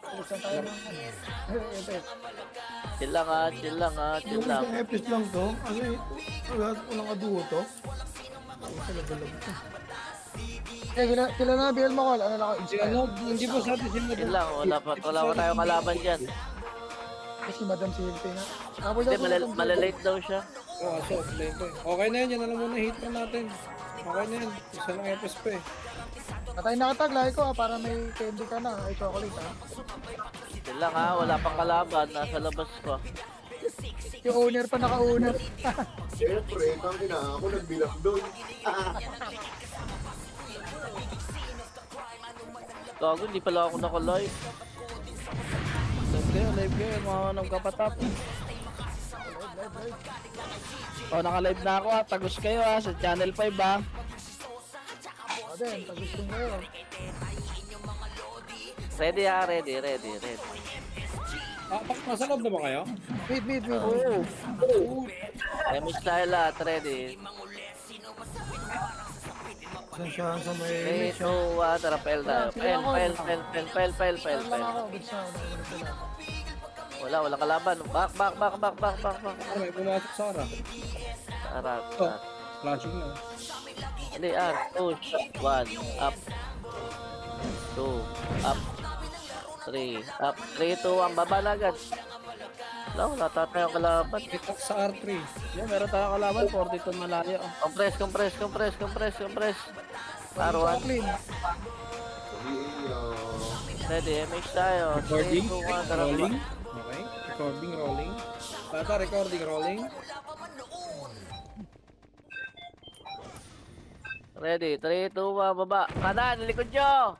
Buksan tayo ng FS. Chill lang ha, chill lang ha, chill lang. Yung FS lang to. Ano eh, walang aduo to. Ay, talaga lang to. Eh, kila na, BL Macol. Ano lang ako, Si inspire. ano, hindi po sabi si Chill Madam. lang, wala pa tayong kalaban dyan. Kasi Madam Silpe nga. Habol Hindi, daw po Madam malalate daw siya. Oo, aso, offline ko eh. Okay na yan, yan na lang muna hit na natin. Okay na yan, isa lang FS pa eh. Patay na katag, lahi ko para may candy ka na. Ay, chocolate ha. Chill lang ha, wala pang kalaban, nasa labas ko. Yung owner pa naka-owner. Siyempre, tangin na ako nagbilang doon. Gago, hindi pala ako naka-live. Live kayo, mga nagkapatap. O, naka-live na ako ha. Tagus kayo ha sa Channel 5 ha. O din, pag gusto mo yun. Ready ha, ready. Ah, nasa loob na ba kayo? Mid. Oo. Demi style lahat, ready. Saan siya sa may 3, 2, 1, tara, pel na. Pel. Saan lang ako, gusto na ako. Walang kalaban. Back. Ah, may pumasok sa ara. Harap. Oh, flashing na. Hindi, push. 1, up. 2, up. 3, up. 3, 2, 1, baba na agad. Wala tayong kalaban. Itak sa R3. Yan, meron tayong kalaban. 42 malayo. Compress. R1. Clean. Ready, MX tayo. 3, Recording? 2, 1, tara. Rolling? Okay. Recording, rolling. Tata, recording, rolling. Ready, 3, 2, 1, baba. Kanan, likod nyo.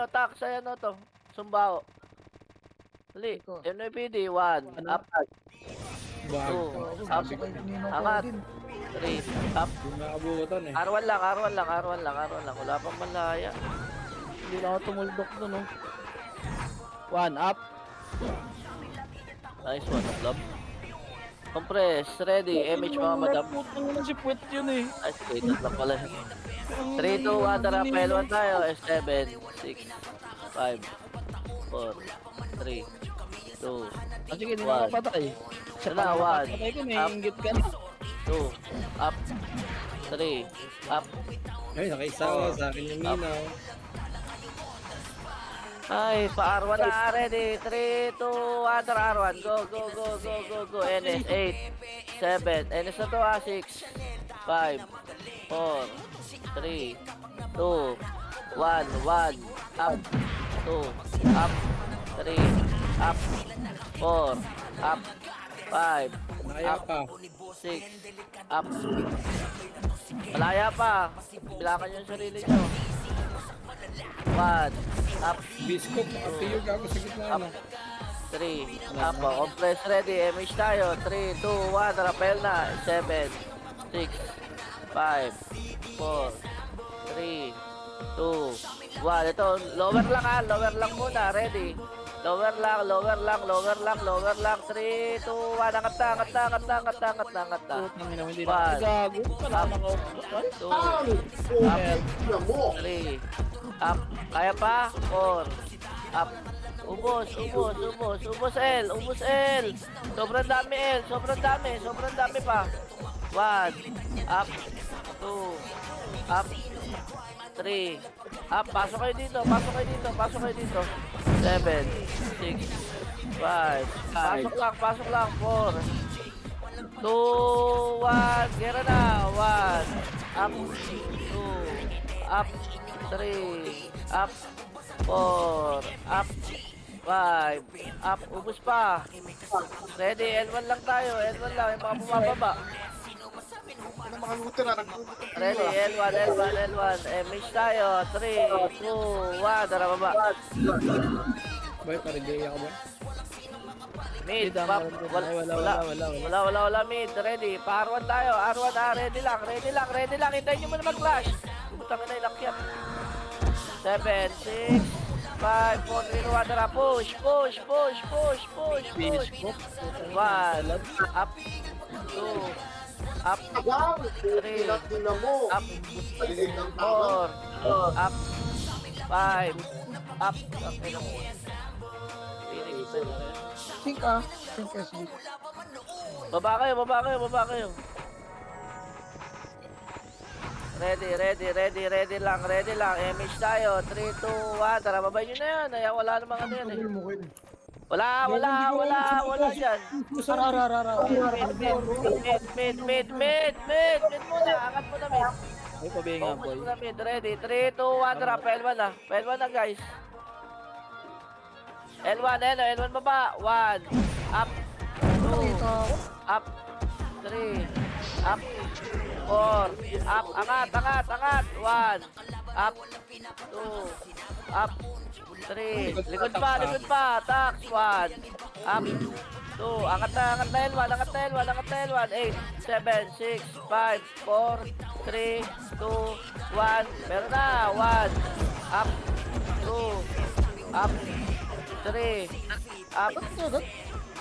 Tak, sa ano to. Sumbao. Dali, NYPD, 1, up. Bag. Two. Up. Ninong ko Angat. din. 3, up. Yung nakabutan eh. R1 lang. Wala pang malaya. Hindi na ako tumuldok dun oh. 1 up. Nice one, love. Compress, ready, MH mga madam. Putang na si Puwet yun eh. Ay, status lang pala. 3, 2, 1, tara, L1 tayo. 7, 6, 5, 4, 3, 2, Ah, sige, hindi na mapatay. Siya Wala, pa one. napatay ko, may Up. inggit ka na. 2, up. 3, up. Ay, nakaisa ko sa akin yung minaw. Ay, pa R1 na, ready. 3, 2, 1, tara, R1. Go. NS, 8, 7. NS na to, 6, 5, 4, 3, 2, 1, 1. Up. 2, up. 3, up. 4, up. 5, Naya up. pa. 6, up. Malaya pa. Bilangan nyo yung sarili nyo. 1, up. Biscuit, appeal gago sa gitna Up. na. 3, up. Compress ready. MH tayo. 3, 2, 1. Rappel na. 7, 6, 5, 4, 3, 2, 1. Ito, lower lang ha. Lower lang muna. Ready. Lower lang. 3, 2, 1. Angat na. Putang ina, hindi na. One. Gago. Wala Up. nang 2, Ang puti mo. 3, up. Kaya pa? 4, up. Ubos L. Sobrang dami pa. 1, up. 2, up. 3, up. Pasok kayo dito. 7, 6, 5. Pasok lang. 4, 2, 1. Gera na. 1, up. 2, up. 3, up. 4, up. 5, up. Ubus pa. Ready, L1 lang tayo. Yung mga bumababa. Ano mga looter na nagpupunta. Ready, L1. MH tayo. 3, 2, 1. Tara, baba. Boy, parigay ako ba? Mid, Wala, pop. wala. Wala, mid. Ready. Pa-R1 tayo. R1, ready lang. Hintayin nyo muna mag-flash. Putang ina, inakyat. 7, 6, 5, 4, 3, 1. Tara, push. 1, up. 2, up. Agaw! Three. Pinat din na mo. Up. Maliit ang tama. 4, up. 5, up. Okay lang. Sync Sync SB. Baba kayo, baba kayo, baba kayo. Ready lang. Image tayo. 3, 2, 1. Tara, babay nyo na yan. Ay, wala namang ano yan eh. Kill mo, kill. Wala dyan. Mid muna. Angat mo na mid. Ay, pabinga, Focus boy. mo na mid. Ready. 3, 2, 1. Tara, L1 na. L1 na, guys. L1 baba. 1. Up. 2. Up. 3. Up. 4. Up. Angat. 1. Up. 2. Up. 3. Likod pa. Tax. 1. Up. 2. Angat na L1. 8, 7, 6, 5, 4, 3, 2, 1. Meron na. 1. Up. 2. Up. 3. Up.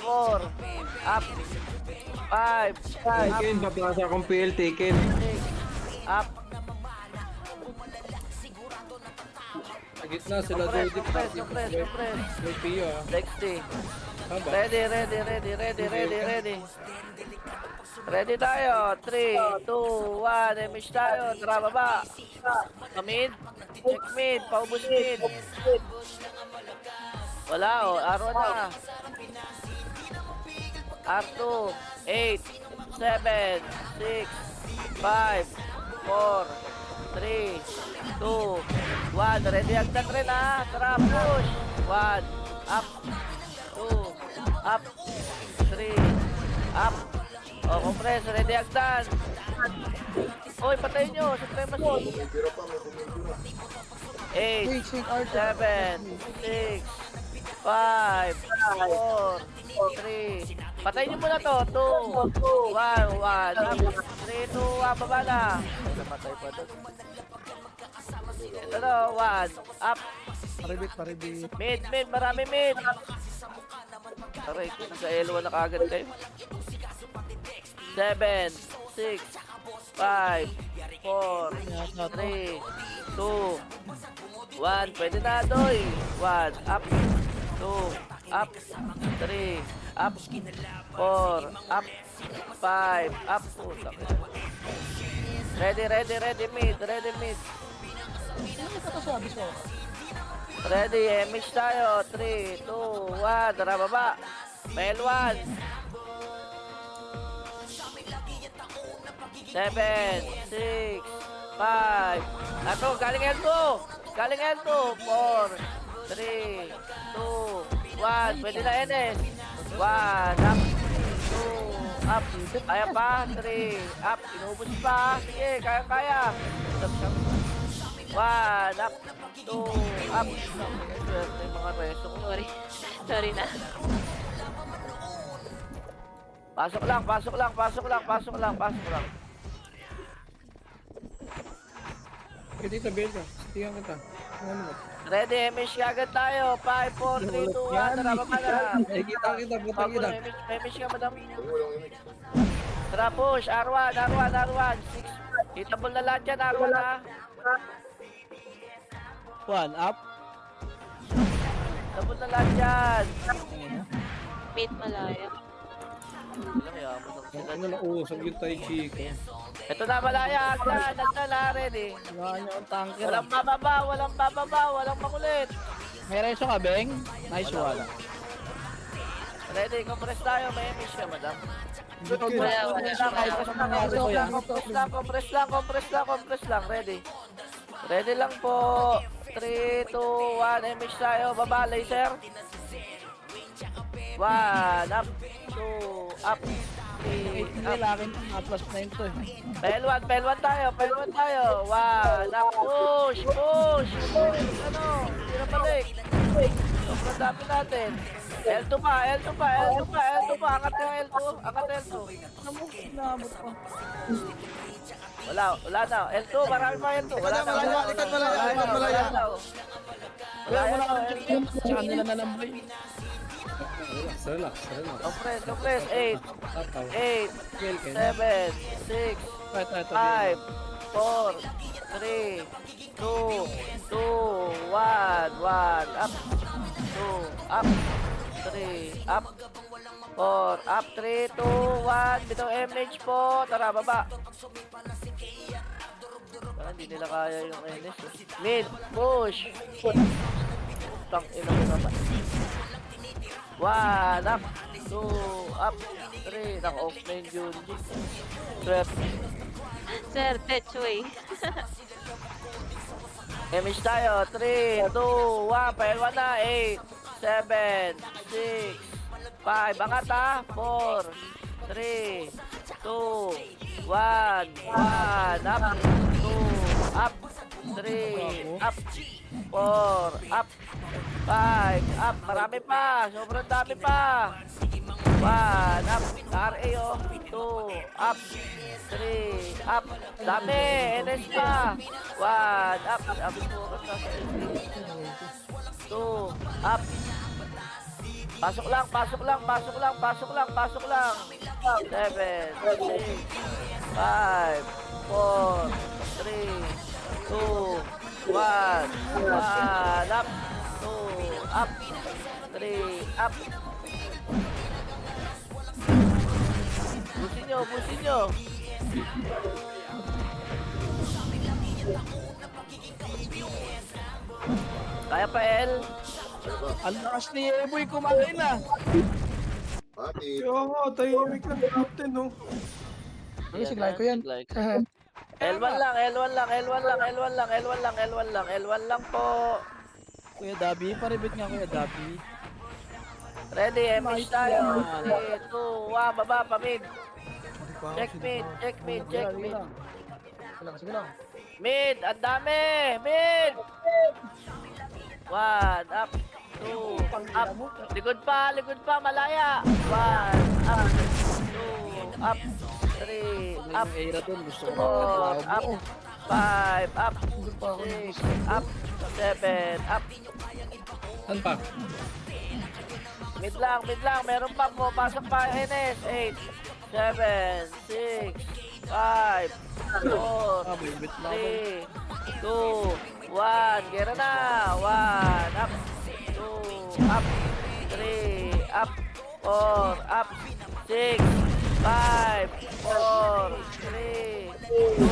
4. Up. 5. Taken, papasa akong PL, taken. 6. Up. Sa gitna sila, Compress. Jordi. May Pio, ah. 60. Haba. Ready. Ready tayo. 3, 2, 1. Image tayo. Tara, baba. Mid. Check mid. Paubos mid. Wala, oh. R1 na. R2. 8, 7, 6, 5, 4, 3, 2, 1. Ready agad rin ha. Tara, push. 1. Up. 2. Up. 3. Up. O, compress. Ready agdan. Oy, patay nyo. Supremacy. Bumibira pa, may bumibira. 8, Sync R2. 7, 6, 5, 4, 3. Patay niyo muna to. 2, 1, 1. 3, 2, 1. Baba na. Patay pa doon. Ito na, 1. Up. Paribit. Mid. Marami mid. Aray ko, sa L1 na kagad kayo. 7, 6, 5, 4, 3, 2, 1. Pwede na, Doy. 1. Up. 2. Up. 3. Up. 4. Up. 5. Up. Putak. Ready. Mid. Ano ka to sabi ko? Ready. Image tayo. 3, 2, 1. Tara, baba. May L1. 7, 6, 5. Ato, galing L2. 4, 3, 2, 1. Pwede na NS. 1. Up. 2. Up. Kaya pa. 3. Up. Inubos pa. Sige, kaya. 1. Up. 2. Up. Swerte yung mga reso ko. Sorry na. Pasok lang. Pwede kita, Bel ka. Sitihan kita. Ano mo? Ready, image agad tayo. 5, 4, 3, 2, 1. Tara, baba na. Ay, kita. Buta kita. Image ka, madam. Walang image. Tara, push. R1. 6. Hitable na lahat yan, R1 ha. 1, up. Hitable na lahat yan. Mid malaya. Ilang kaya mo ng sila. Ano na usag yung Tai Chi ko. Ito na, malaya. Agdan na, ready. Wala niya ang tanker. Walang bababa, walang makulit. May reso ka, Beng? Nice one. Ready, compress tayo. May image ka, madam. Compress lang. Ready lang po. 3, 2, 1. Image tayo. Baba, laser. 1. Up. 2. Up. 3. Up. Laki na, plus 9 to eh. P1 tayo. 1. Up. Push. Ano? Hindi na balik. Sobrang dami natin. L2 pa. Angat yung L2. Naabot pa. Wala na. L2, marami pa L2. Wala na. Likod malaya. Wala mo na kami sa kanila na lang, boy. Relax. Compress. 8, Tataw. 7, 6, Ito. 5, 4, 3, 2, 1. Up. 2. Up. 3, up. 4, up. 3, 2, 1. Bitaw MH po. Tara, baba. Parang hindi nila kaya yung NS. Mid, push. Tang ina mo naman. 1, up. 2, up. 3. Naka-off na yung Junji. Swerte. Sir, Tetchway. MH tayo. 3, 2, 1. Paelwa na. 8, 7, 6, 5. Angat ha. 4, 3, 2, 1. 1. Up. 2, up. 3, up. 4, up. 5, up. Marami pa. Sobrang dami pa. 1, up. RA oh. 2, up. 3, up. Dami. NS pa. 1, up. Sabi ko sa 2, up. Pasok lang, pasok lang, pasok lang, pasok lang, pasok lang. 7, 6, 5, 4, 3, 2, 1. 1, up. 2, up. 3, up. Busin nyo, busin nyo. Kaya pa, El? Ang lakas ni Eboy kumain na. Bakit? Kaya nga, tahimik lang captain, no? Ay, siglay ko yan. L1 lang, L1 lang, L1 lang, L1 lang, L1 lang, L1 lang, L1 lang po. Kuya Dabi, paribit nga Kuya Dabi. Ready, MH tayo. 3, 2, 1, baba, pamid. Hindi pa ako Check mid, check mid, check mid. Sige lang, sige lang. Mid, ang dami! Mid! 1, up. 2, up. Likod pa, malaya. 1, up. 2, up. 3, up. Yung Aira dun, gusto ko 4, up. 5, up. Hindi pa ako 6, up. 7, up. Saan pa? Mid lang, meron pa po. Pasok pa, NS. 8, 7, 6, 5, 4, Bibit na 3, 2, 1. Gera na. 1, up. 2, up. 3, up. 4, up. 6, 5, 4, 3, 2,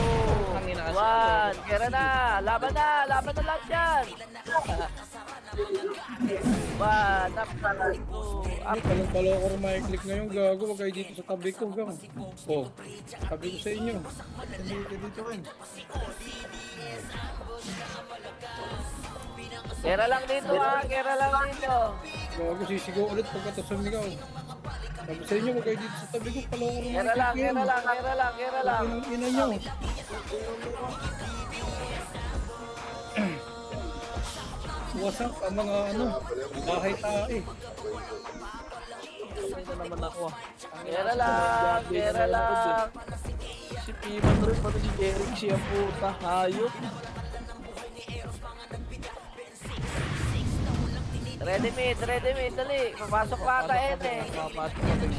1. Gera na. Laban na lahat yan. 1, up. 2, up. Palang pala ako click na yung gago. Huwag kayo dito sa tabi ko, gang. Oh, tabi ko sa inyo. Hindi ka dito, Ken. Gera lang dito ha. Gera lang dito. Gago, sisigaw ulit pagkatapos sumigaw. Sabi sa inyo, huwag kayo dito sa tabi ko. Pala ako Gera lang, gera lang, gera lang, gera lang. Ina nyo. Wasak ang mga bahay tae. na naman ako. Gera lang, gera lang. Si Piman rin, pati si Jeric siya puta. Hayop. Ready mid, dali. Papasok pa ata eh. Papasok pa rin.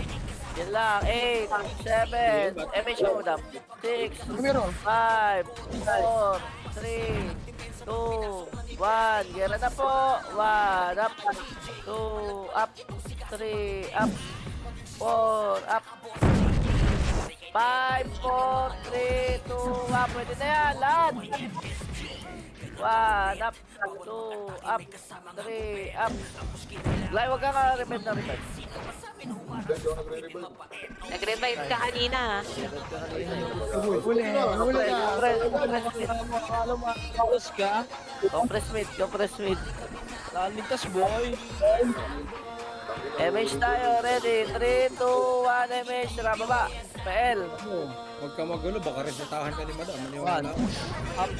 Yan lang, 8, 7, MH mo dam. 6, Meron. 5, 4, 3, 2, 1. Gera na po. 1, up. 2, up. 3, up. 4, up. 5, 4, 3, 2, 1. Pwede na yan, lahat. 1, up. 2, up. 3, up. Lai, wag ka ka-revive na revive. Dahil ako nagre-revive. Nag-revive ka kanina ha. Huli ka. Alam mo, alas ka. Compress mid. Laligtas boy. MH tayo, ready? 3, 2, 1, MH. Tara, baba. PL. Oh, huwag ka magulo, baka resetahan ka ni madam. Ano yung One. wala? Up.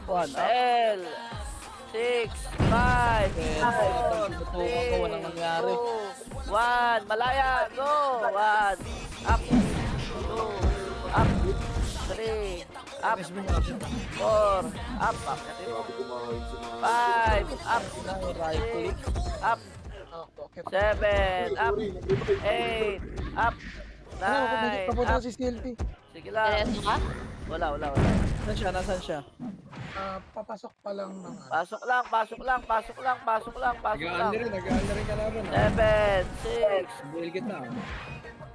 One. Up. PL. 6, 5, 4, Tinutukan ko, walang nangyari. 2, 1. Malaya. Go. 1. Up. 2. Up. 3. Up. 4. Up. Up. Grabe kumain sa mga... 5. Up. Right click. 6. Up. Okay. 7. Up. 8. Up. 9. Papunta Up. si Stealthy. Sige. Sige lang. Diretso ka? Wala. Nasaan siya? Nasaan siya? Papasok pa lang ng ano. Pasok lang. Nag-aali rin kalaban. 7, 6. Buil kita.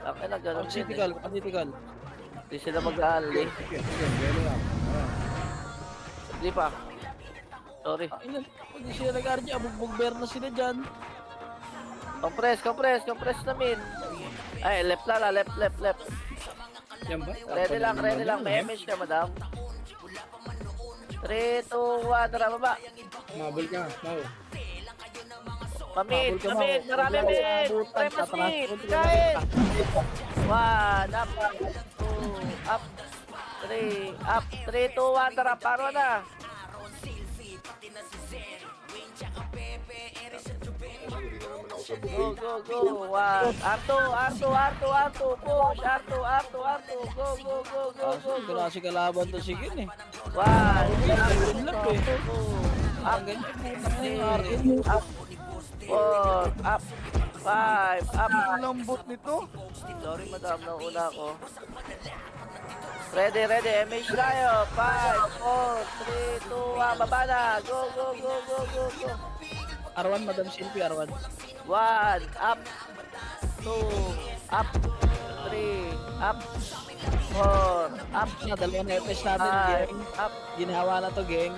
Bakit na ganun din eh. Political. Hindi sila mag-aali. Sige, buil lang. Hindi pa. Sorry. Pag di sila nag-RG, abugbog bear na sila dyan. Compress namin. Ay, left. Yan ba? Ready lang. May image ka, madam. 3, 2, 1, tara, baba. Mabul ka. Mau. Pamid. Marami Huwag mid. lang abutan, Premas tataas, mid. konti lang Kain. basta. 1, up. 2, up. 3, up. 3, 2, 1, tara, paro na. Hindi na naman ako sa Go, bukid. go. 1. R2. Push. R2. Go. Wala si kalaban to si Kin eh. 1. Yun lang eh. Up. Ang ganyan putang na yung RN. Up. 4. Up. 5. Up. Ang lambot nito. Sorry, madam. Nauna ako. Ready. MH tayo. 5, 4, 3, 2, 1. Baba na. Go. R1, Madam Silvi, R1. 1. Up. 2. Up. 3. Up. 4. Up. Na, dalawang FS natin, 5. gang. Up. Ginawa na to, gang.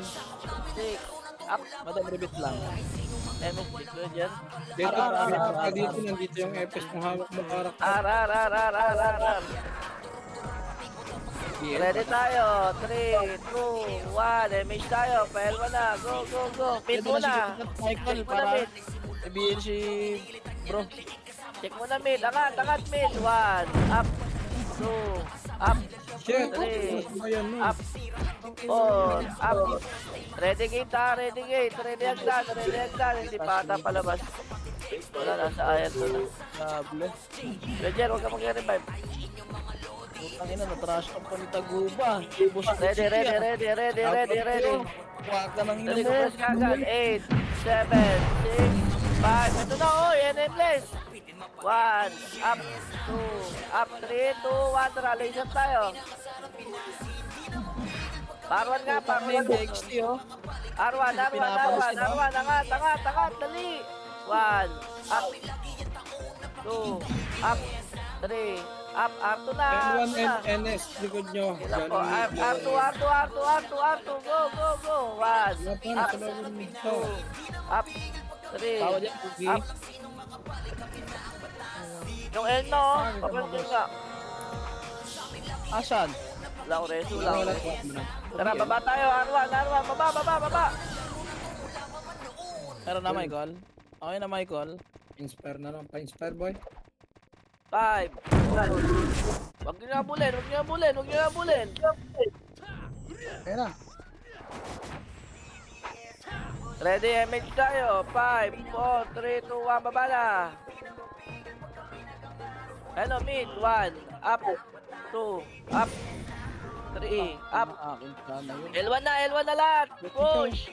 6. Up. Madam Ribbit lang. MH dito dyan. Dito, dito nandito yung FS ng hawak mo karakter. R. Ready tayo. 3, 2, 1. MH tayo. Paelwa na. Go. Mid Pwede na muna. si Michael Check muna para mid. sabihin si bro. Check muna mid. Angat mid. 1. Up. 2. Up. Shit! 3. Mas ba yan, no? Up. 4. Up. Ready gate ha. Ready hagdan. Hindi pa ata palabas. Wala na sa ayan to na. Sable. Roger, huwag ka mag-revive. Putang ina, na-trash talk pa ni Taguba. Ubus na Ready. Huwag ka nang Dali ina ko mo. press kagad. 8, 7, 6, 5. Ito na, oy. Endless. 1. Up. 2. Up. 3, 2, 1. Tara, laser tayo. Parwan nga. May DXT oh. R1. Angat. Dali. 1. Up. 2. Up. 3. Up. R2 na. N1 and NS, likod nyo. Ilan po? Ganun. R2. Go. 1. Wala pa, Up. nasa loob ng ito. 2. Up. 3. Tawa dyan, Pugi. Up. Yung L no, papansin ka. Asan? Wala ko reso Wala, lang. wala. Tara, baba tayo. R1. Baba. Meron na Michael. Okay na Michael. Inspire na lang. Pa-inspire, boy. 5. Huwag nyo na bulin. Ayan na. Ready, MH tayo. 5, 4, 3, 2, 1. Baba na. Hello, mid. 1. Up. 2. Up. 3. Up. Akin sana yun. L1 na lahat. Push.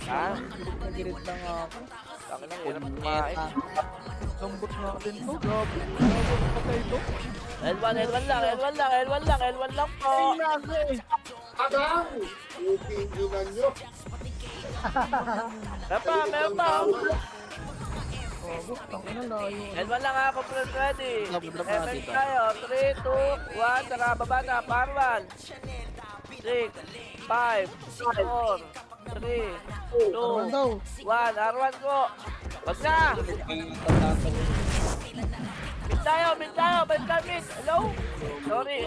Ha? Nagirit lang ako. Ang nang hirap kumain. Lambot natin to. Grabe. Lambot pa kayo to. L1 lang po. Adang! Upindunan nyo. Meron pa. Tangina layo. L1 lang ako, friend, ready. Drop natin MH to. tayo. 3, 2, 1. Tara, baba na. Parwan. 6, 5, 4, 3, 2, Arwan daw. 1. R1 ko. Wag na. Mid tayo. Balik ka, mid. Hello? Sorry.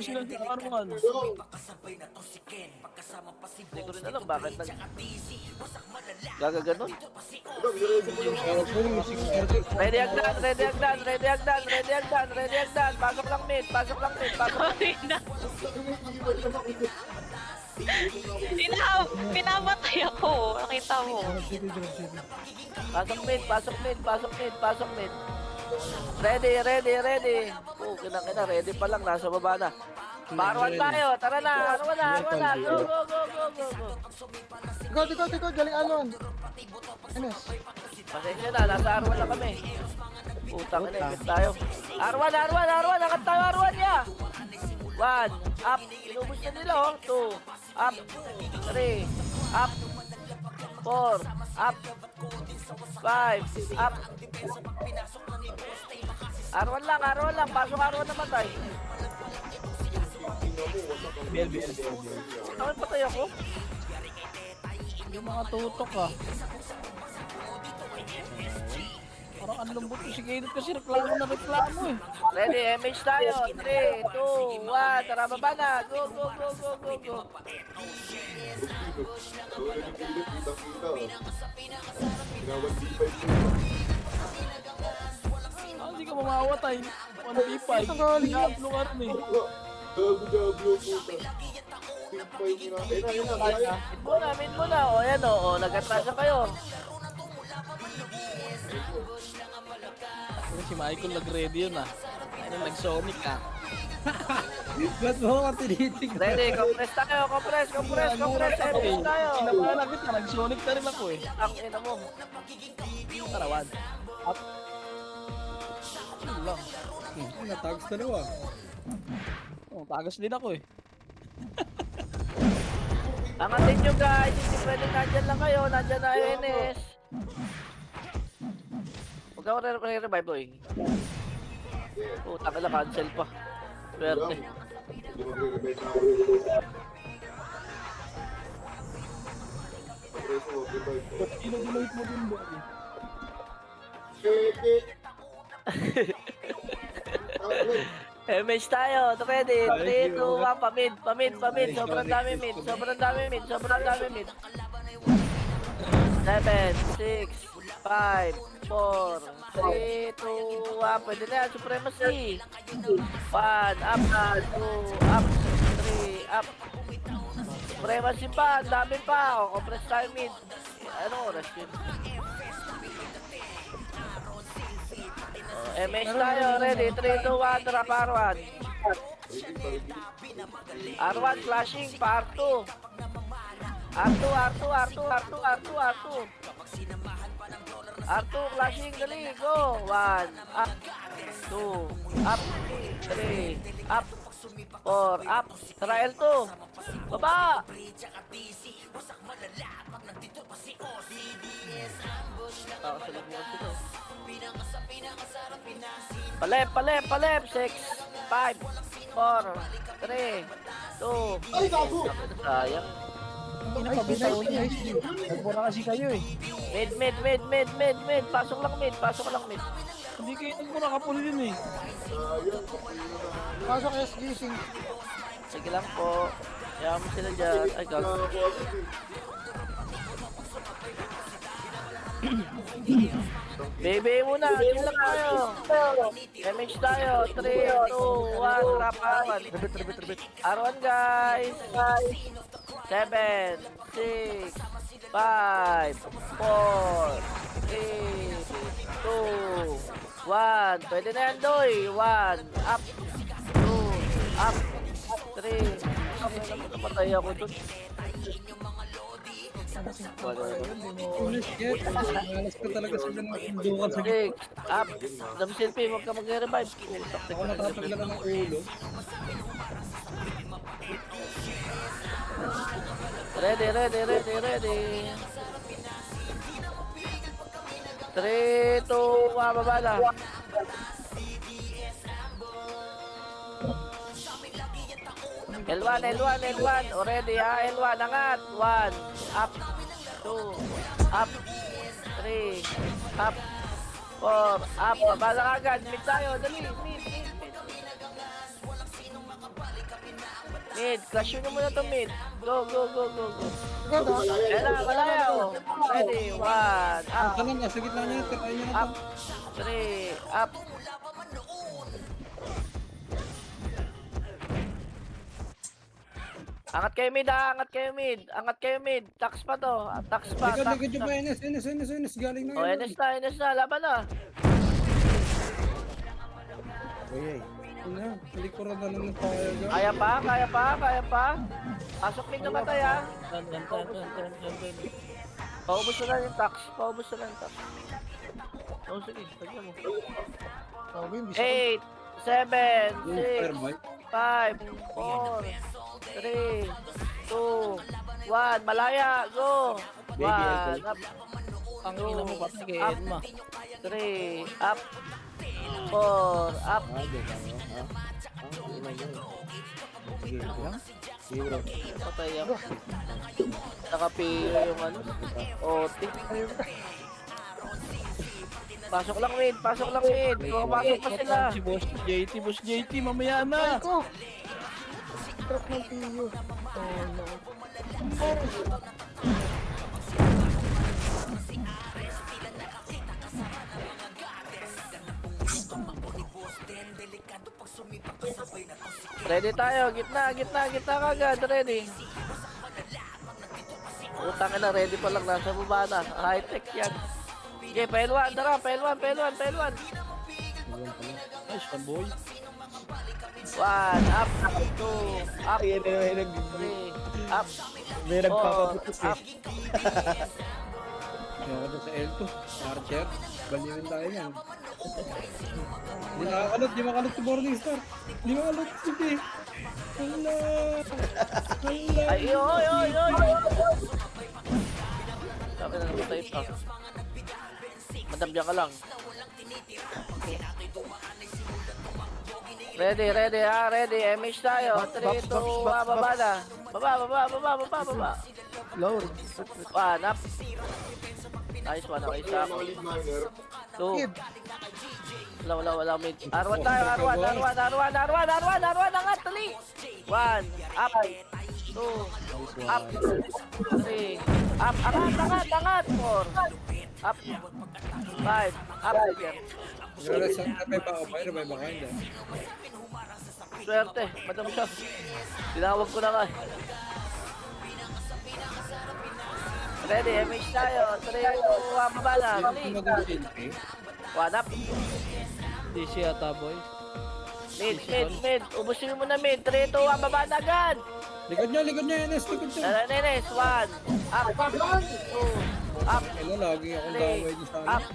Sila si Arwan. Hindi ko rin alam bakit gagaganon. Adang, nireso mo yung Ready hagdan. Pasok lang mid. Pinamatay ako. Nakita mo. Pasok mid. Ready. Oh, kina, ready pa lang. Nasa baba na. Barwan tayo, tara na, arwan na, go, go, go, go, go, go. Ikot, galing Alon. Enes. Pasensya na, nasa arwan na kami. Putang ina, ikot tayo. Arwan, angat tayo, arwan niya. 1, up, inubos na nila, oh. 2, up, 3, up, 4, up, 5, up. Arwan lang, pasok arwan naman tayo. Bakit patay ako? Yung mga tutok ah. Parang ang lambot ko si Gaynot kasi reklamo eh. Ready, MH tayo. 3, 2, 1, tara baba na. Go, go, go, go, go, go. Ah, hindi ka mamawatay. 1v5. Ang galing. Diablo ka rin eh. Gago, puta. Simpa yung ina. Ayun na, kaya. Mid mo na. O, ayan o. Nag-atrasa kayo. Kasi si Michael nag-ready yun ah. Ano, nag-sonic ah. Ba't mo ka tinitig? Ready, compress tayo. Compress. MH tayo. Pinapanagit na, nag-sonic na rin ako eh. Ang ina mo. Tarawan. Up. Yun lang. Natags dalawa. Oh, tagas din ako eh. Angatin nyo guys. Hindi pwedeng nandyan lang kayo. Nandyan na NS. Huwag ako re-revive boy. Puta ka na, cancel pa. Swerte. Hindi magre-revive na ako. Preso, revive ko. Ino-delete mo din ba? MH tayo, ready, 3, 2, 1, pamid, sobrang dami mid. 7, 6, 5, 4, 3, 2, 1, pwede na yan, supremacy. 1, up, 2, up, 3, up. Supremacy pa, ang dami pa, o, compress tayo mid. Ano oras yun? MH tayo, ready, 3, 2, 1, drop R1. R1 flashing, pa R2. R2 flashing, dali, go. 1, up, 2, up, 3, up, 4, up. Tara L2. Baba. Palep, 6, 5, 4, 3, 2, Ay, gago! sayang. Pinapabitaw niya eh. Nagmura kasi kayo eh. Mid, pasok lang mid. Hindi kayo nagmura kapul yun eh. Pasok SG, sing. Sige lang po. Yaman mo sila dyan. Ay, gago. Baby muna, yun lang tayo. MH tayo. 3, 2, 1, drop R1. R1 guys. 7, 6, 5, 4, 3, 2, 1. Pwede na yan, Doy. 1, up, 2, up, 3. Namatay ako dun. Ulis yet. Malas ka talaga sila ng indukan sa 6, up. Dam selfie, huwag ka mag-revive. Ako natataglan ng ulo. Ready. 3, 2, 1, baba na. L1. Already ha, L1, angat. 1, up. 2, up. 3, up. 4, up. Baba na agad. Mid tayo, dali. Mid, clash nyo muna to mid. Go. Ikot, ha? Ayan na, malaya oh. Ready, 1, up. Kanan niya, sa gitna niya. Tirayin niya na Up. to. 3, up. Angat kayo mid. Tax pa to. Tax pa. Likod yung ba, NS. Galing na O, yun. NS na. Laban na. Ano, palikuran na lang ng fire gun. Kaya pa, kaya pa, kaya pa. Pasok mid na matay ah. Tan. Paubos na lang yung tax. Paubos na lang yung tax. Oh, sige, tagyan mo. Sabi, hindi 8, siya. 7, Yung fire bike. 6, 5, 4, 3, 2, 1. Malaya, go! 1, up, Ang ina mo, patigin mo. 3, up, 4, up. Patay ako. Nakapila yung ano. Otik. Pasok lang mid, pasok lang mid. Pumapasok pa sila. Si Boss JT, mamaya na. Ko! Trap ng Tiyo. Oh, no. Ready tayo, gitna kagad, ready. Utang na, ready pa lang, nasa baba na. High tech yan. Okay, pailwan, tara, pailwan. Nice one, boy. 1, up, 2, up, 3, up, May nagpapaputos eh. up. Kaya ako doon sa L2. Archer. Baliwin tayo yan. Di nakakalot, di makalot si Morningstar. Di makalot, sige. Hala. Ay, oy. Sabi na namatay pa. Madabya ka lang. Ready, ready. MH tayo. 3, 2, 1, baba na. Baba. Lower. 1, up. Nice one, okay sa Mga ako. lead miner. 2. Wala mid. R1 tayo, R1. Angat, tuloy. 1, up. 2, up. 3, up. Angat. 4, up. 5, up again. Nagre-rest ang may baka pa, may baka hindi. Swerte, madam siya. Tinawag ko na nga. Ready, MH tayo. 3, 2, 1, baba na. Ano Tuloy. mag-silpi? 1, up. Hindi siya ata, boy. Mid. Ubusin mo na mid. 3, 2, 1, baba na agad. Likod niya, Enes. Likod niya. Nenes, 1, up. 2, up. Hello, lagi akong 3, gaway niya sa up.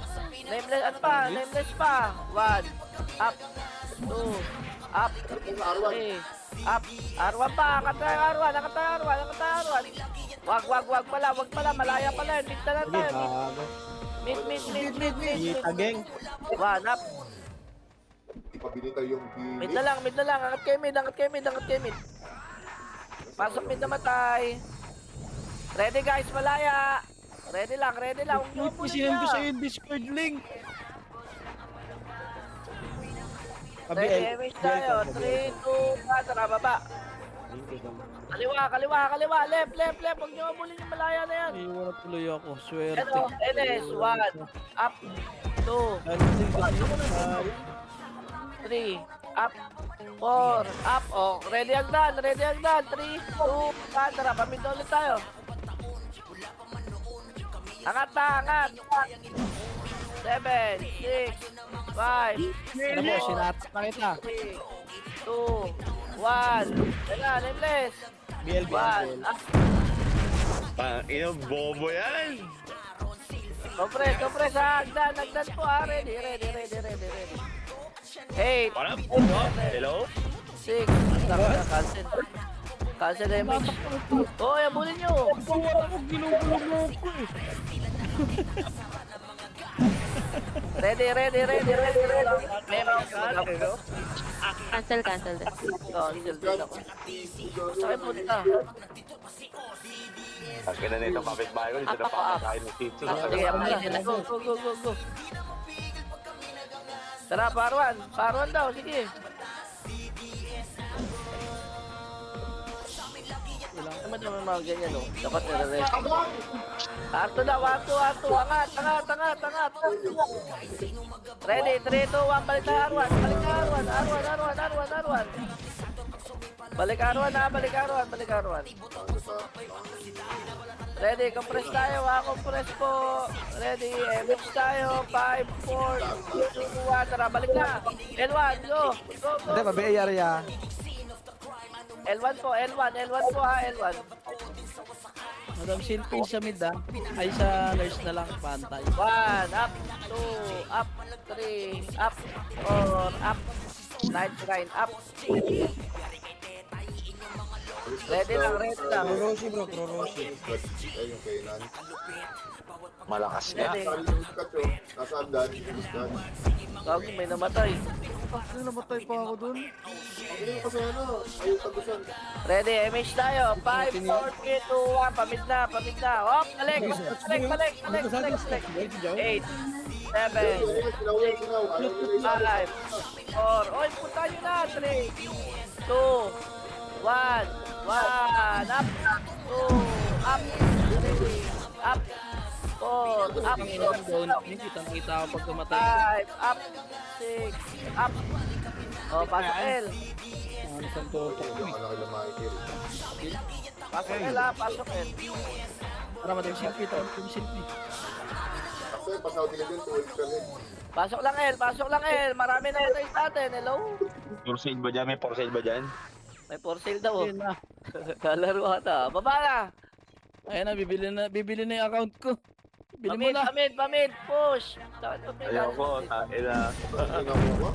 Nameless pa. 1, up. 2, up. 3, up. R1 pa. Angat tayo R1. Wag pala. Malaya pala. Mid na lang tayo. Mid. Kita, gang. 1, up. Di pa binitaw yung Mid na lang. Angat kayo mid. Pasok mid na matay. Ready guys, malaya. Ready lang. Huwag niyo po Sinend ko sa'yo yung Discord link. Ready, MH tayo. 3, 2, 1, tara, baba. Kaliwa. Left. Huwag niyo mabulin yung malaya na yan. Iwan na tuloy ako. Swerte. Ano, NS, 1, up, 2, 3, up, 4, up. Oh, ready agdan. 3, 2, 1, tara, pamid ulit tayo. Angat. 7, 6, 5, Ano mo, sinata na kita. 3, 2, 1. Kaya, nameless. 1, up. Ina, bobo yan. Kompres ha. Agdan po ha. Ready. 8, What up? Hello? 6, cancel damage. Hoy, abulin nyo. Ready. Cancel. Cancel din ako. Sakay punta. Akin na nito, kapitbahay ko. Dito na pakakain ng pizza. Sige, go. Tara, Parwan daw, sige. Naman naman mga ganyan, no? Dapat nire-rest. Arto daw, Arto. Angat. Ready, 3, 2, 1, balik na Arwan. Arwan. Balik R1 ha, balik R1, balik R1. Ready, compress tayo ha, compress po. Ready, MH tayo. 5, 4, 3, 2, 1. Tara, balik na. L1, go. Go, go. Hindi, mabiyayari ya. L1 po, L1 po ha, L1. Madam Silping sa mid ah. Ay sa nurse na lang pantay. 1, up, 2, up, 3, up, 4, up, 9, up. Ready lang, ready lang. Roroshi bro, Roroshi. Ayun, kainan. Malakas nga. Ready. Nasa hagdan. Tawag may namatay. Ano namatay pa ako dun? Ano yung kasi ano? Ayaw tagusan. Ready, MH tayo. 5, 4, 3, 2, 1. Pamid na. Hop, balik. 8, 7, Sinaw yan, sinaw. Ayaw nila 5, 4. Oy, punta nyo na. 3, 2, 1. 1, up, 2, up, 3, up, 4, up, Hindi kitang-kita ako pag tumatay. 5, up, 6, up. Oh, pasok L. Ang isang toto. Yung ano kila Michael. Pasok L ha, pasok L. Para Madam Silping, Madam Silping. Actually, pasaw nila din. 12 ka rin. Pasok lang L. Marami na tayo sa atin. Hello? For sale ba dyan? May for sale ba dyan? May for sale daw. Oh. Ayun na. Kalaro ata. Baba na. Ayun na, bibili na yung account ko. Bili mo Pamid, na. Push. Dapat pamid. Ayaw ko. Ina. Tingnan mo ba?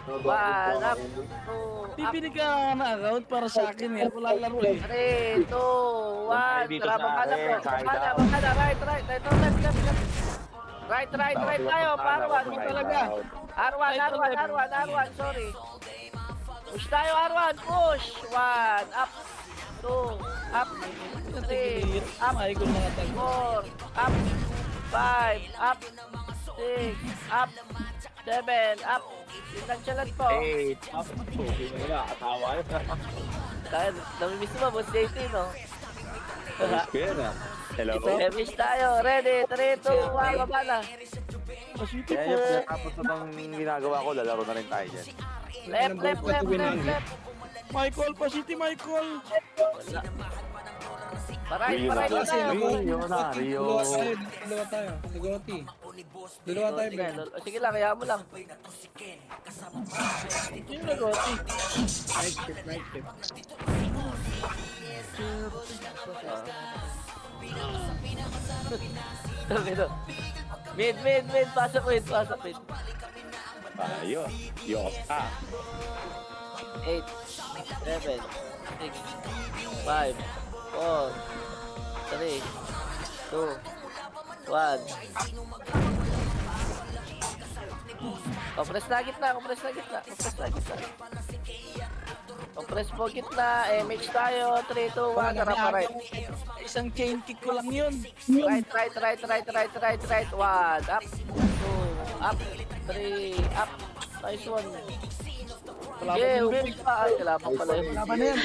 One, up, 2, up, Bibili ka na account para sa akin eh. Ako lalaro eh. 3, 2, 1. Dito Tara, sa baba na po. akin, Baba na. Right. Left. Tayo. R1. talaga. R1. Sorry. Push tayo, R1. Push. 1, up, 2, up, 3, up, Ay, kung mga tag. 4, up, 5, up, 6, up, 7, up. Nagsalat po. 8. Wala, katawa yun. Kaya, namimiss mo, boss JT, no? Ayos ko yan ah. Hello? Finish tayo. Ready? 3, 2, 1, baba na. Paswiti Kaya po. yung pinatapos na bang ginagawa ko, lalaro na rin tayo dyan. Left. Michael, paswiti Michael. Paray Rio na tayo. na, Rio. Dalawa tayo. Sigurati. Dalawa tayo, Sige, bro. sige lang, kaya mo lang. Yung nagoti. Night shift. Mid. Pasok mid. Ayos. Yosa. 8, 7, 6, 5, 4, 3, 2, 1. Compress na gitna. Compress po gitna. MH tayo. 3, 2, 1. Tara pa right. Isang chain kick ko lang yun. Right. 1. Up. 2. Up. 3. Up. Nice one. Kalaban Yeah, yung push pa. Ay, kalaban pala yun. Laban na yan.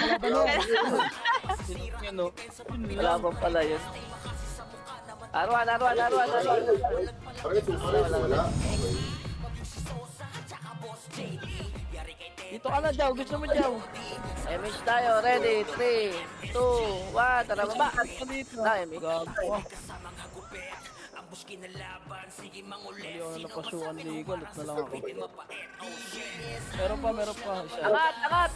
Yun, no? Kalaban pala yun. R1. Parang sumalis, wala. Okay. Dito ka na, Jaw. Gusto mo, Jaw? MH tayo. Ready? 3, 2, 1. Tara, baba. Na, MH. Gago. Hindi ako na napasukan legal. At na lang ako. Meron pa. Isa. Angat.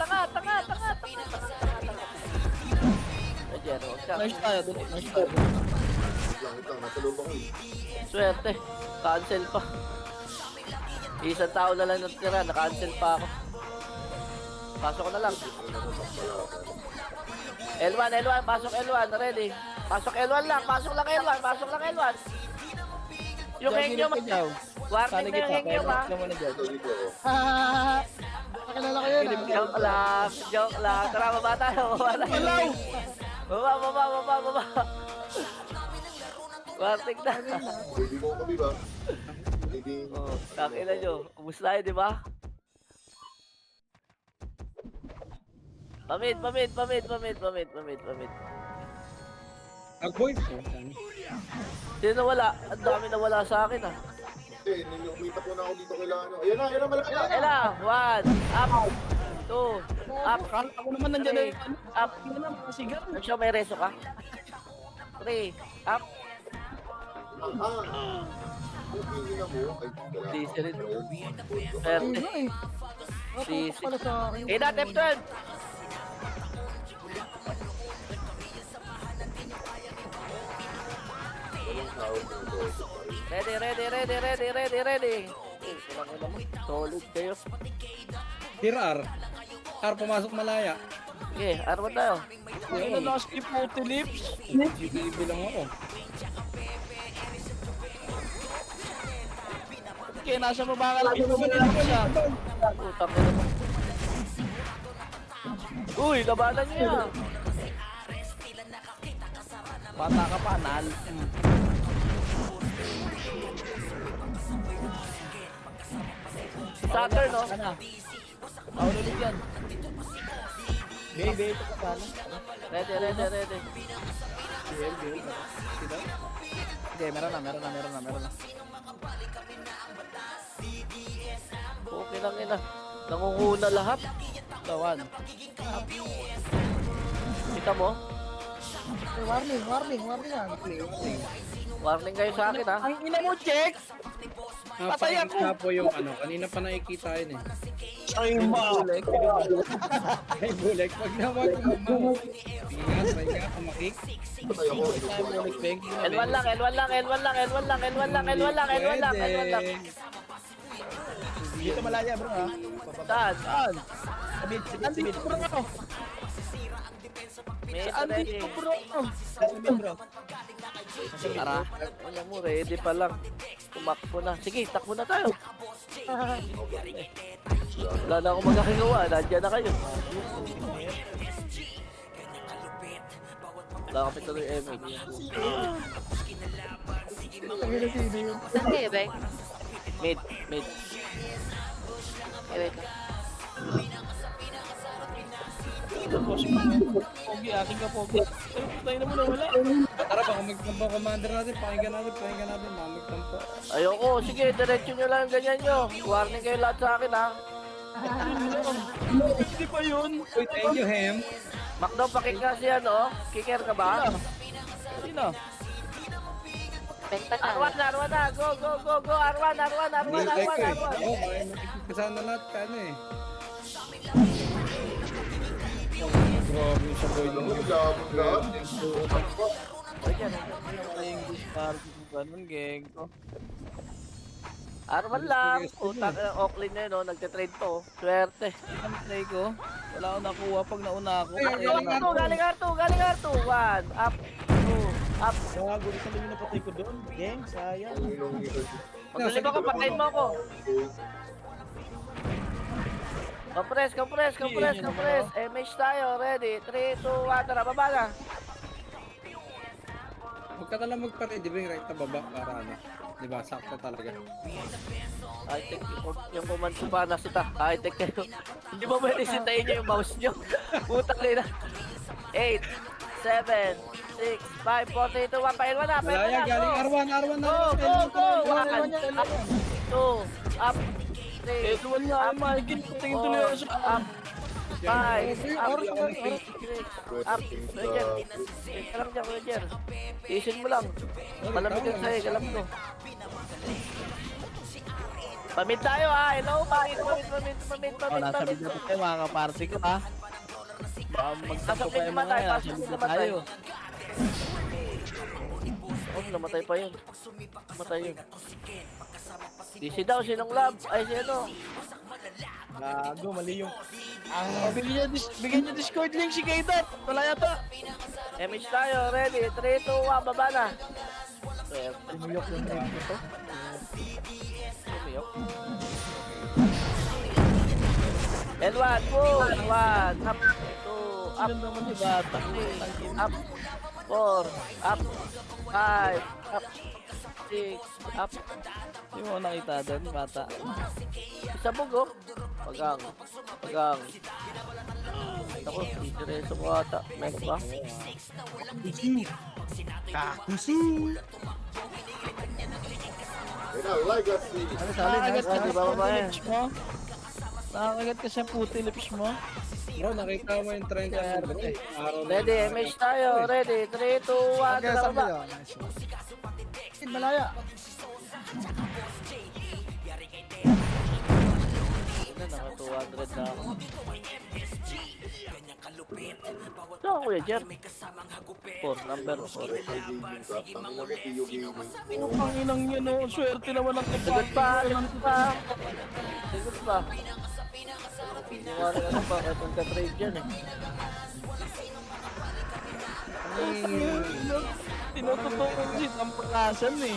Ayan, huwag ka. Nice tayo. Nice tayo. Ito lang. Nasa loob ako eh. Swerte. Cancel pa. Isang tao na lang natira. Na-cancel pa ako. Pasok ko na lang. L1. Pasok L1. Ready? Pasok L1 lang. Pasok lang L1. Yung hengyo, warning na yung hengyo, ha? Ito dito. Ha! Nakilala ko yun. Joke lang. Tara, baba tayo. Baba. Warning na. Baby mo kami ba? Baby. Oh, takina nyo. Ubus tayo, di ba? Pamid. Avoid. Sino nawala? Ang dami nawala sa akin, ah. Hindi, umita po na ako dito kailangan nyo. Ayan na, malaki na. Ayan na. 1, up, Up. Akala ko naman nandiyan na yung ano. Up. Ano na, mga sigaw. Nagsyo, may reso ka? 3. Up. Hindi na mo. Ay, Sisi rin. Ayun 30. nga eh. Napatok pala sa akin. Ina, F12. Ready. Solid kayo. Here R. R, pumasok malaya. Okay, arman tayo. Ano na skip puti lips? Bilang ako. Okay, nasa baba ka lang. Siya. Utang na naman. Uy, labanan niyo yan. Bata ka pa, nal. Sucker, no? Ano? Paul ulit yan. Baby, ito ka pa. Ready. Okay, meron na. Okay lang ina. Nangunguna lahat. Tawan. Kita mo? Warning yan. Warning kayo sa akin, ha? Ang ina mo, check! Patay ako! Pakita po yung ano, kanina pa nakikita yun eh. Ay, ma! Ay, bulek. Pag nawag mo, Ingat, kumakik. L1 lang. Dito malaya, bro, ha? Saan? Saan? Andito, bro, ako. Mid Andito, ready. bro. Bro. Tara. Alam mo, ready pa lang. Tumakbo na. Sige, takbo na tayo. Wala na akong magkakagawa. Nandiyan na kayo. Wala kami tuloy MH. Tangin na sino yun. Saan kayo, Bek? Mid. Wait. Pogi, aking ka, Pogi. Ay, tayo na mo na wala. Tara, baka magtampo commander natin. Pakinggan natin. Mamagtampo. Ayoko. Sige, diretso nyo lang ganyan nyo. Warning kayo lahat sa akin, ha? Hindi pa yun. Uy, thank you, Hem. Macdo, pakik ka siya, no? Kicker ka ba? Sino? Benta ka. Arwan na. Go. Arwan. Hindi ko eh. Oo, kaya makikasama lahat ka ano eh. Grabe yung sa boy lang. Ay, English party kung ganun, geng ko. Arwan lang. Utang, Oakland na yun, no? Nagtitrade to. Swerte. Ang play ko, wala akong nakuha pag nauna ako. Galing R2. 1. Up. 2. Up. Gago, isa lang yung napatay ko doon. Geng, sayang. Magaling ako, patayin mo ako. Compress. MH tayo, ready. 3, 2, 1, tara, baba na. Huwag ka talang magpa-ready ba yung right na baba para ano. Diba, sakto talaga. High-tech yung command ko pa nasita. High-tech kayo. Hindi mo pwede sintayin nyo yung mouse nyo. Putang ina. 8, 7, 6, 5, 4, 3, 2, 1, pain mo na. Malaya, galing R1 Go. 1, 2, up. 3, Eh, tuwan nga ang Michael, patingin tuloy ako sa... up. 5, up. Up. Teka lang dyan, Roger. Isin mo lang. Malamig ang sa'yo, alam ko. Pamit tayo, ha. Hello, pamit. Oh, nasa video pa tayo, mga kaparty ko, ha? Baka magtampo pa yung mga yan, nasa video tayo. Oh, namatay pa yun. Namatay yun. DC daw, sinong lab? Ay, sino? Gago, mali yung... bigyan niyo Discord link si Kaydat. Wala yata. MH tayo, ready. 3, 2, 1, baba na. Tumuyok yung name ko to. Tumiyok. L1, pull. 1, up. 2, up. Sino naman yung bata? 3, up. 4, up. 5, up. 6, up. Hindi mo nakita doon, bata. Isabog, oh. Pagang. Ako, diretso mo ata. Next ba? Legacy. Ano sa alin? Di ba ba yan? Mo? Nakakagat kasi ang puti lips mo. Bro, nakita mo yung trend ka bro. Araw na Ready, araw. MH tayo. Ready, 3, 2, 1, Okay, sabi baba. yun. Nice one. Kid, malaya. Ano, naka 200 na ako. Saan Kuya Jer? 4, number 4. Ang panginang yun, no? Swerte naman ang Sagot pa, sagot pa. Sagot pa. Hindi nga rin ano pa, kahit magka-trade dyan eh. Tinututukan si ang pagkasan eh.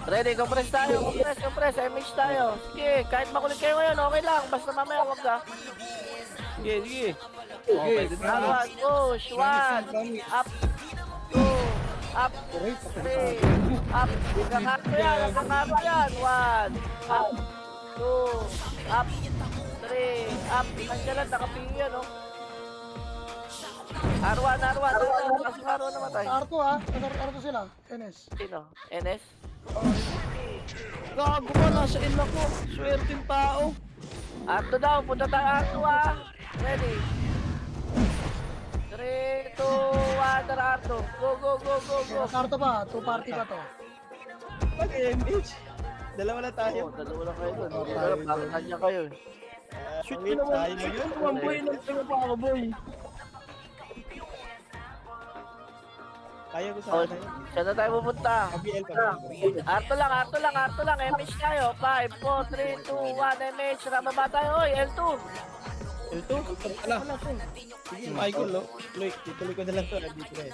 Ready, compress tayo, compress, MH tayo. Sige, kahit makulit kayo ngayon, okay lang. Basta mamaya huwag ka. Sige, sige. Okay, One, push, 1, up, 2, up, 3, up. Hanggang hako yan, hanggang hako yan. 1, up, 2, up, 3, up. Nandiyan lang, nakapingi yan, oh. R1, kasi R1 namatay. R2 ah. R2 sila. NS. Sino? NS? Gago ka, nasa in ako. Swerteng tao. R2 daw, punta tayo R2 ah. Ready? 3, 2, 1, tara R2. Go, go, go, go, go. R2 pa. 2 party pa to. Mag-MH. Dalawa na tayo. Oh, dalawa lang kayo doon. Hindi ko alam, bakit kanya kayo eh. Shoot ko naman. Shoot ko naman, boy. Nagtaga pa ako, boy. Kaya ko Oh, saan na tayo pupunta? R2 lang, MH tayo. 5, 4, 3, 2, 1, MH. Ramaba tayo, oy, L2. L2? Wala. Sige, Michael, no? Tuloy ko na lang to. Nandito na eh.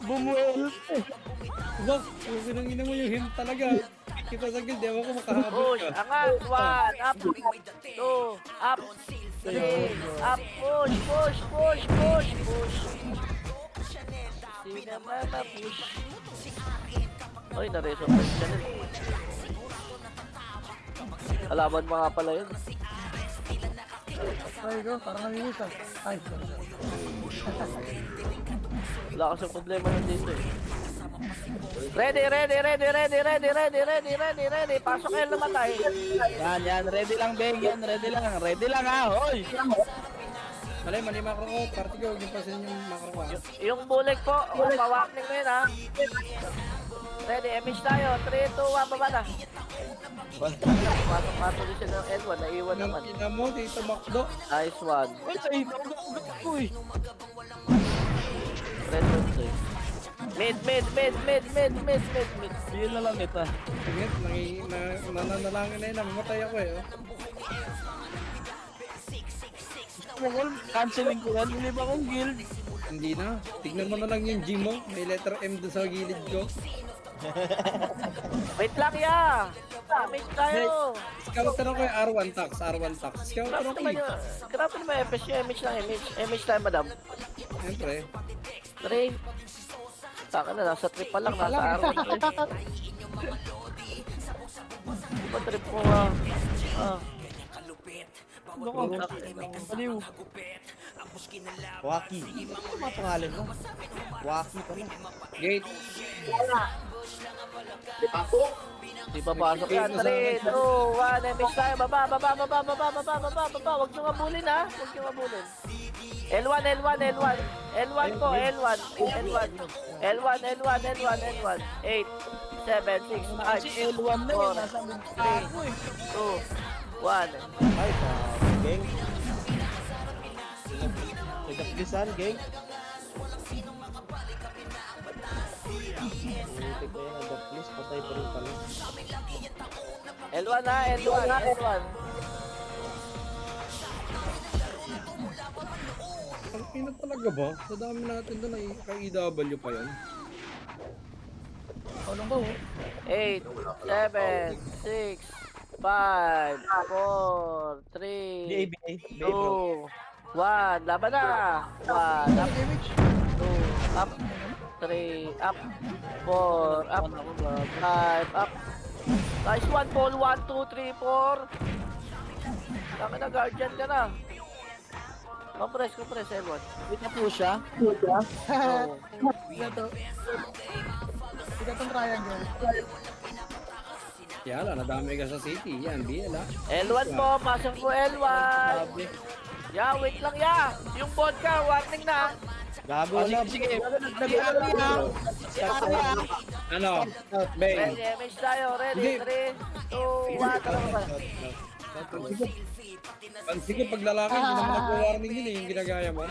Bumuel. Ba, kung sinangin mo yung him talaga. Kita sa gilid, ewan ko makahabot Push, ka. angat. 1, up, 2, up, 3, up, push, push, push, push, push. Sino mama, push. Oy, na-resurrect siya nun. Alaban mo nga pala yun. Try ko. Parang namimiss ah. Ay, sorry. Wala kasi problema nun dito eh. Ready. Pasok kayo namatay. Yan. Ready lang, Beng. Yan, ready lang. Ready lang, ha? Hoy! Mali macro ko. Party ko, huwag yung pasin yung macro ko. Yung bulik po, pawakning mo yun ha. Ready, MH tayo. 3, 2, 1, baba na. Pasok din siya ng L1, naiwan naman. Nang ina mo, dito Macdo. Nice one. Ay, sa ito. Ugat ko eh. Red one to eh. Mid. Yun na lang ito. Sige, nananalangin na yun. Namamatay ako eh. Oh. Canceling ko yan. Hindi ba akong guild? Hindi na. Tignan mo na lang yung G mo. May letter M doon sa gilid ko. Wait lang ya. MH tayo. Scouter ako yung R1 tax. Scouter Grabe ako naman eh. yun. Grabe naman FS yung MH lang. MH tayo madam. Siyempre. 3. Taka na, nasa trip pa lang. Nasa araw. Di ba trip ko ah? Loko. Aliw. Waki. Ano mga pangalan mo? Waki pala. Gate. Di ba pasok yan? 3, 2, 1, MH tayo. Baba. Huwag nyo ngabulin ha. Huwag nyo ngabulin. L1 po, L1. 8, 7, 6, 5, Si L1 na yun. Nasa ako eh. 2, 1. Ay, geng. Nagkaplisan, geng. Buti ko yan, nagkaplis. Patay pa rin pala. L1 ha, L1. Ang ina talaga ba? Sa dami natin doon ay kay EW pa yan. Tulong ba oh? 8, 7, 6, 5, 4, 3, 2, 1. Laban na. 1, up, 2, up, 3, up, 4, up, 5, up. Nice one, ball. 1, 2, 3, 4. Tama na, guardian ka na. Compress, L1. Wait na po siya. Oo. Ito. Ito tong triangle. Yala, nadami ka sa city. Yan, BL ha. L1 po, pasok po L1. Sabi. Ya, wait lang ya. Yung vodka, warning na. Gago na. Sige. Nag-ari ha. Ano? Bay. Ready, image tayo. Ready, 3, 2, 1. Tara ba? Pansin ko pag lalaki, hindi naman nag-warning yun eh, yung ginagaya mo.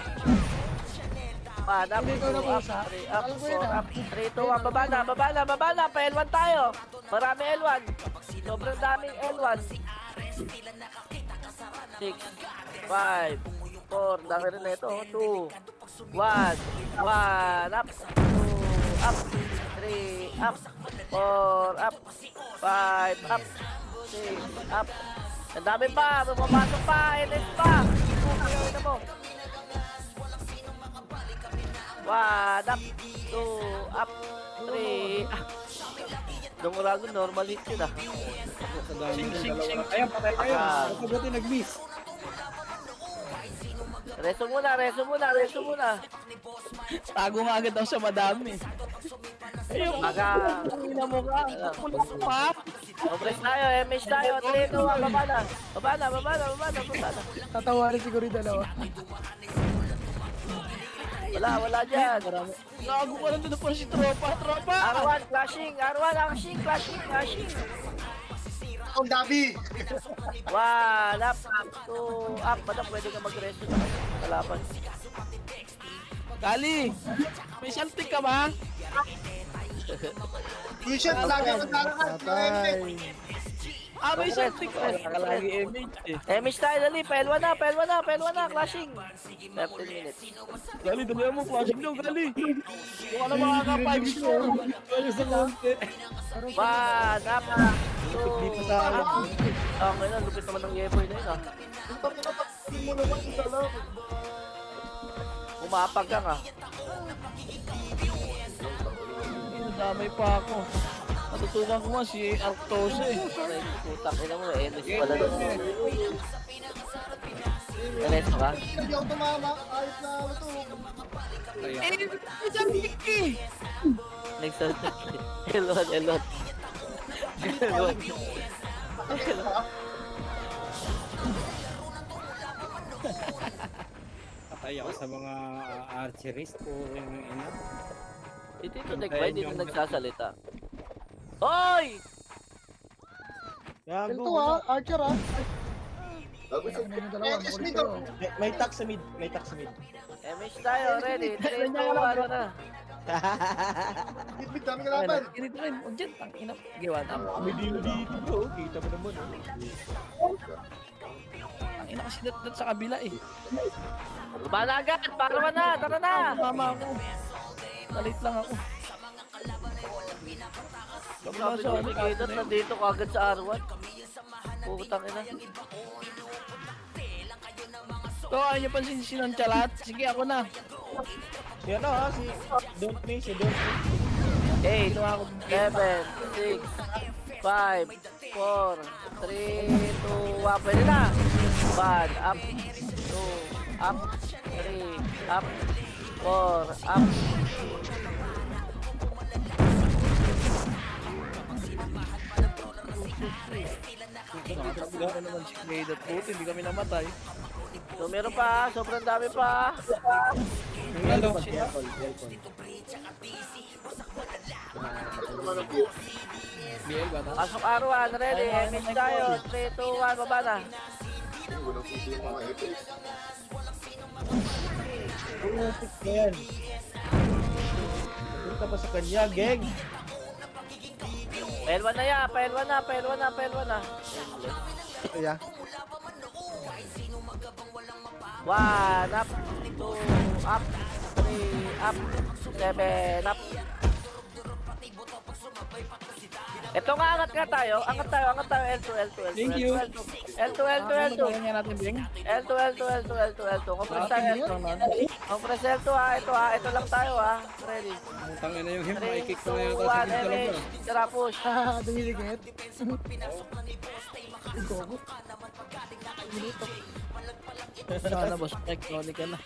Up, Hindi ko na 2, up, pusa. 3, up, Alam ko 4, yun, up, 3, 2, 1. Baba na, baba na, baba na. Pa L1 tayo. Marami L1. Sobrang daming L1. 6, 5, 4. Dami rin na ito. 2, 1. 1, up. 2, up. 3, up. 4, up. 5, up. 6, up. Ang dami pa. Bumapasok pa. LS pa. Ito mo. 1, up. 2, up. 3, up. Dumurago, normal hit yun ah. Sa dami ng Sing, dalawa. sing. Ayan, patay kayo. Ah. Ako buti nag-miss. Reso muna, reso muna, reso muna. Tago nga agad ako sa madami. Ayun. Baka, Ina mo ka. Wala ko pa. compress tayo, MH tayo, 3, 2, 1, baba na. Baba na, baba na, baba na, baba na. Tatawarin siguro yung dalawa. Wala dyan. Gago ka lang doon pa si tropa. Tropa! R1, flashing, R1, flashing, flashing. Ang dami! 1, up, 2, up. Madam, pwede ka mag-reso na kalaban. Kali! May saltik ka ba? T-shirt, lagi ang maglalakad. Patay. Ah, may saltik ka. Nakalagi image eh. MH tayo, dali. Pelwa na, clashing. 13 minutes. Gali, dali mo. Flashing daw, Gali. Kung ano makaka 5 score. Ano sa konti? 1, up, 2, up. Okay na, lupit naman ng Yeboy na yun ah. Umapag ka nga. Damay pa ako. Natutukan ko nga si Arctos eh. Aray, putak ina mo, Enes pala doon. Enes ka? Hindi ako tumama. Ayos na ako to. Eh, may saltik eh. Nagsaltak. Elon. Elon. Patay ako sa mga archerist po yung ina. Ito yung nag-buy, dito nagsasalita. Hoy! Ito ah, Archer ah. Bago sa Ano yung dalawa? Yes, Makulit dito. kayo. May tax sa mid. May tax sa mid. MH tayo, ready. 3, 2, 1 na. Bit-bit, dami kalaban. Ganito rin. Huwag dyan. Tangina. Gawa na. May deal dito. Kita mo naman. Tangina kasi dat sa kabila eh. Bala agad, para na, tara na. Mama ako. Nalit lang ako. Sabi ko ni Gator, nandito ka agad sa R1. Putang ina. So, ayaw niyo pansin si Nonchalant? Sige, ako na. Si ano ha? Si Don't Me. Si Don't Me. 8, 7, 6, 5, 4, 3, 2, 1. Pwede na. 1, up, 2, up, 3, up, 4, up. Ano naman si Gator? Buti, hindi kami namatay. So, meron pa, sobrang dami pa. Hello. BL ba ta? Pasok R1, ready. MH tayo. 3, 2, 1, baba na. Walang puti yung mga epic. Putik ka yan. Punta pa sa kanya, geng. Pelwa na ya, pelwa na. Kaya. 1, up, 2, up, 3, up, 7, up. Ito nga, angat tayo, L2, Thank you. L2. Kaya nga natin, Bing. L2. Compress tayo, Compress L2 ha, ito lang tayo ha. Ready. Utang ina yung him, 3, maikik 2, na yata sa 1, talaga. MH. Tara, push. Haha, dumiligit. Gogo. Sana boss, iconic ka na.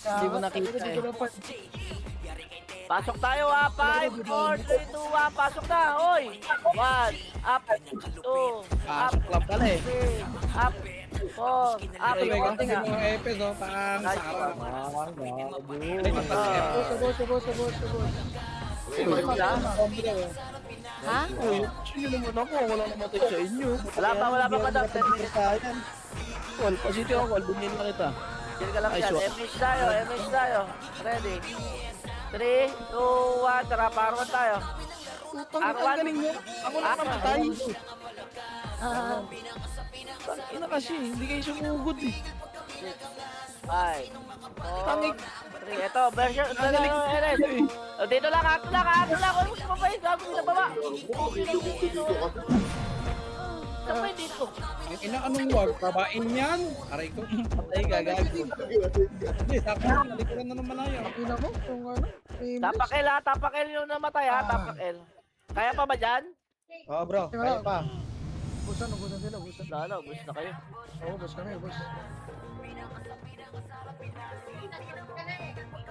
Hindi mo nakita eh. Pasok tayo ha. 5, 4, 3, 2, 1. Pasok na. Hoy. 1. Up. 2. Up. Club pala eh. 3. Up. 4. Up. Ito may Konti nga. mga epes, oh, pang Nice sarap. one. Boss. Ha? Uy, sino naman ako? Wala namatay sa inyo. Wala pa madam. 10 minutes. Call, pasiti ako, call. Bumili na kita. Chill ka lang Nice dyan. one. MH tayo. Ready. 3, 2, 1. Tara, parawan tayo. Putang, Arwan. ang galing mo. Ako lang Arwan. namatay. Ina kasi, hindi kayo sumugod eh. 5, 4, Tangik. 3. Ito, version. Nagaling ko Eres. eh. O, dito lang, ato lang. Kung gusto mo pa yun, gago sa baba. Dito ka. Saan pa yun dito? Ang ina, anong wag? Babain yan? Aray ko. Patay ka, gago. Hindi, sakto na. Likuran na naman ayaw. Ina mo, kung ano. Tapak-el ha, tapak-el yung namatay ha, tapak-el. Kaya pa ba dyan? Oo bro, kaya pa. Busan sila, busan. Lalo, bus na kayo. Oo, bus kami, bus.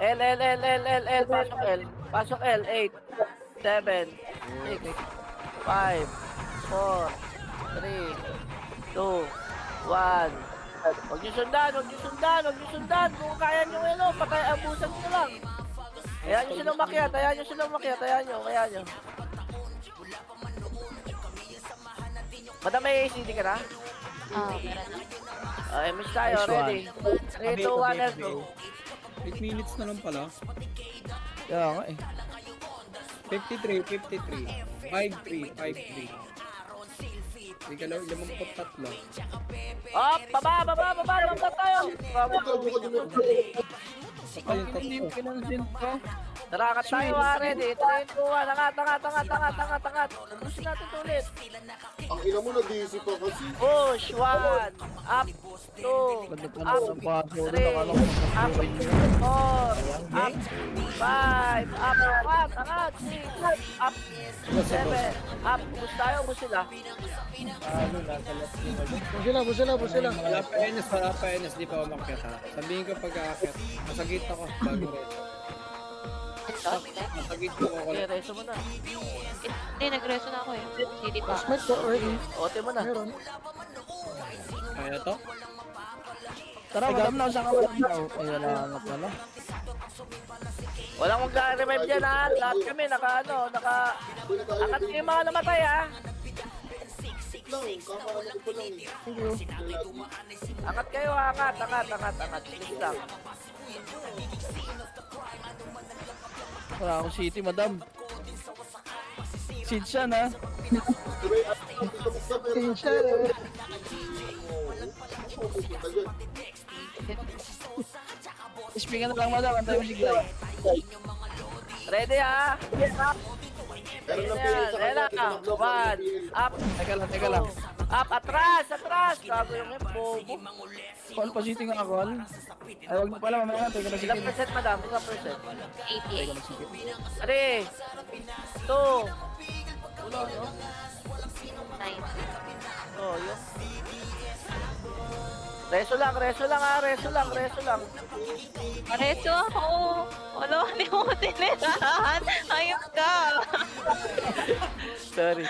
L, pasok L. Pasok L, 8, 7, 6, 5, 4, 3, 2, 1. Huwag niyo sundan. Kung kaya niyo patay, abusan niyo na lang. Hayaan niyo silang makyat, hayaan niyo. Madam, may ACD ka na? Meron na. MS tayo, Nice one. ready. 3, 2, 1, let's go. 8 minutes na lang pala. Kaya nga eh. 53. 5-3. Ika lang, 53. Up, baba, lumpat tayo. Saka yung Hindi tatlo. mo pinansin ko. Narakat tayo ha, ready. 3, 2, 1, angat. Pusin natin ito ulit. Ang ina mo, nag-iisip pa kasi. Push, 1, up, 2, Ganda pa up, ng paso. 3, Nakala ko up, magkakaroon niyo. 4, up, 5, up, angat, 6, up, 7, up. Push tayo, push sila. Bus sila. Wala pa NS, di pa umakyat ha. Sabihin ko pag-aakyat, nasa gate ako bago rin. Nasa gate ko ako. Okay, reso mo na. Hindi, nagreso na ako eh. CD pa. Smite ko, early. Ote mo na. Meron. Kaya to? Tara, madam na. Saan ka madam na? Ay, wala nga pala. Walang mag-revive dyan ha. Lahat kami angat kayo yung mga namatay ha. Kakaano ko pa lang. Thank you. Angat kayo, angat. Please lang. Wala akong city, madam. Seed siya na. Siya. Speaker na lang, madam. Antay mo si Glay. Ready ha? Pero lang Ayan na. 1, up, Teka lang. up, atras. Gago yung bobo. Call pa city nga, call. Ay, wag mo pala, mamaya. Teka na si Ilang Kim. percent, madam? Ilang percent? 88. 3, 2, 9. oh, yun. Reso lang ha, reso lang. Pareso ako. Wala, hindi mo tinirahan. Ayun ka. Sorry.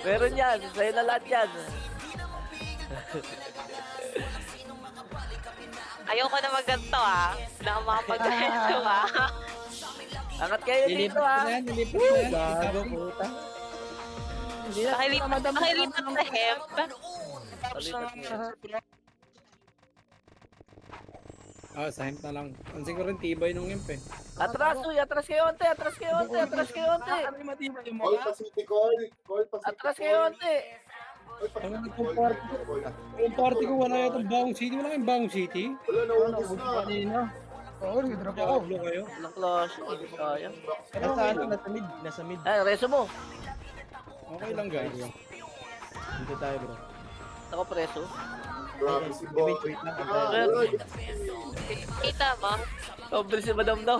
Meron yan, sa'yo na lahat yan. Ayoko na magganto ah. Hindi ako makapag-reso ah. Angat kayo dito ha. Nilipat na yan. Gago, puta. Hindi na. Nakilipat sa hemp. Sa hemp na lang. Ang siguro yung tibay nung hemp eh. Atras kayo onte. Ano matibay yung Call mga? pa City Call. Atras kayo onte. Ang party ko, wala yata Baong City. Wala kayong Baong City? Wala, naubos na. Kanina. Oo, nag-drop ako. Diablo kayo. Walang close. Sayang. Nasa ano, nasa mid. Ay, reso mo. Okay lang guys. Dito tayo bro. Ako preso. Grabe si Boy. Wait lang. Kita mo? Sobrang si madam daw.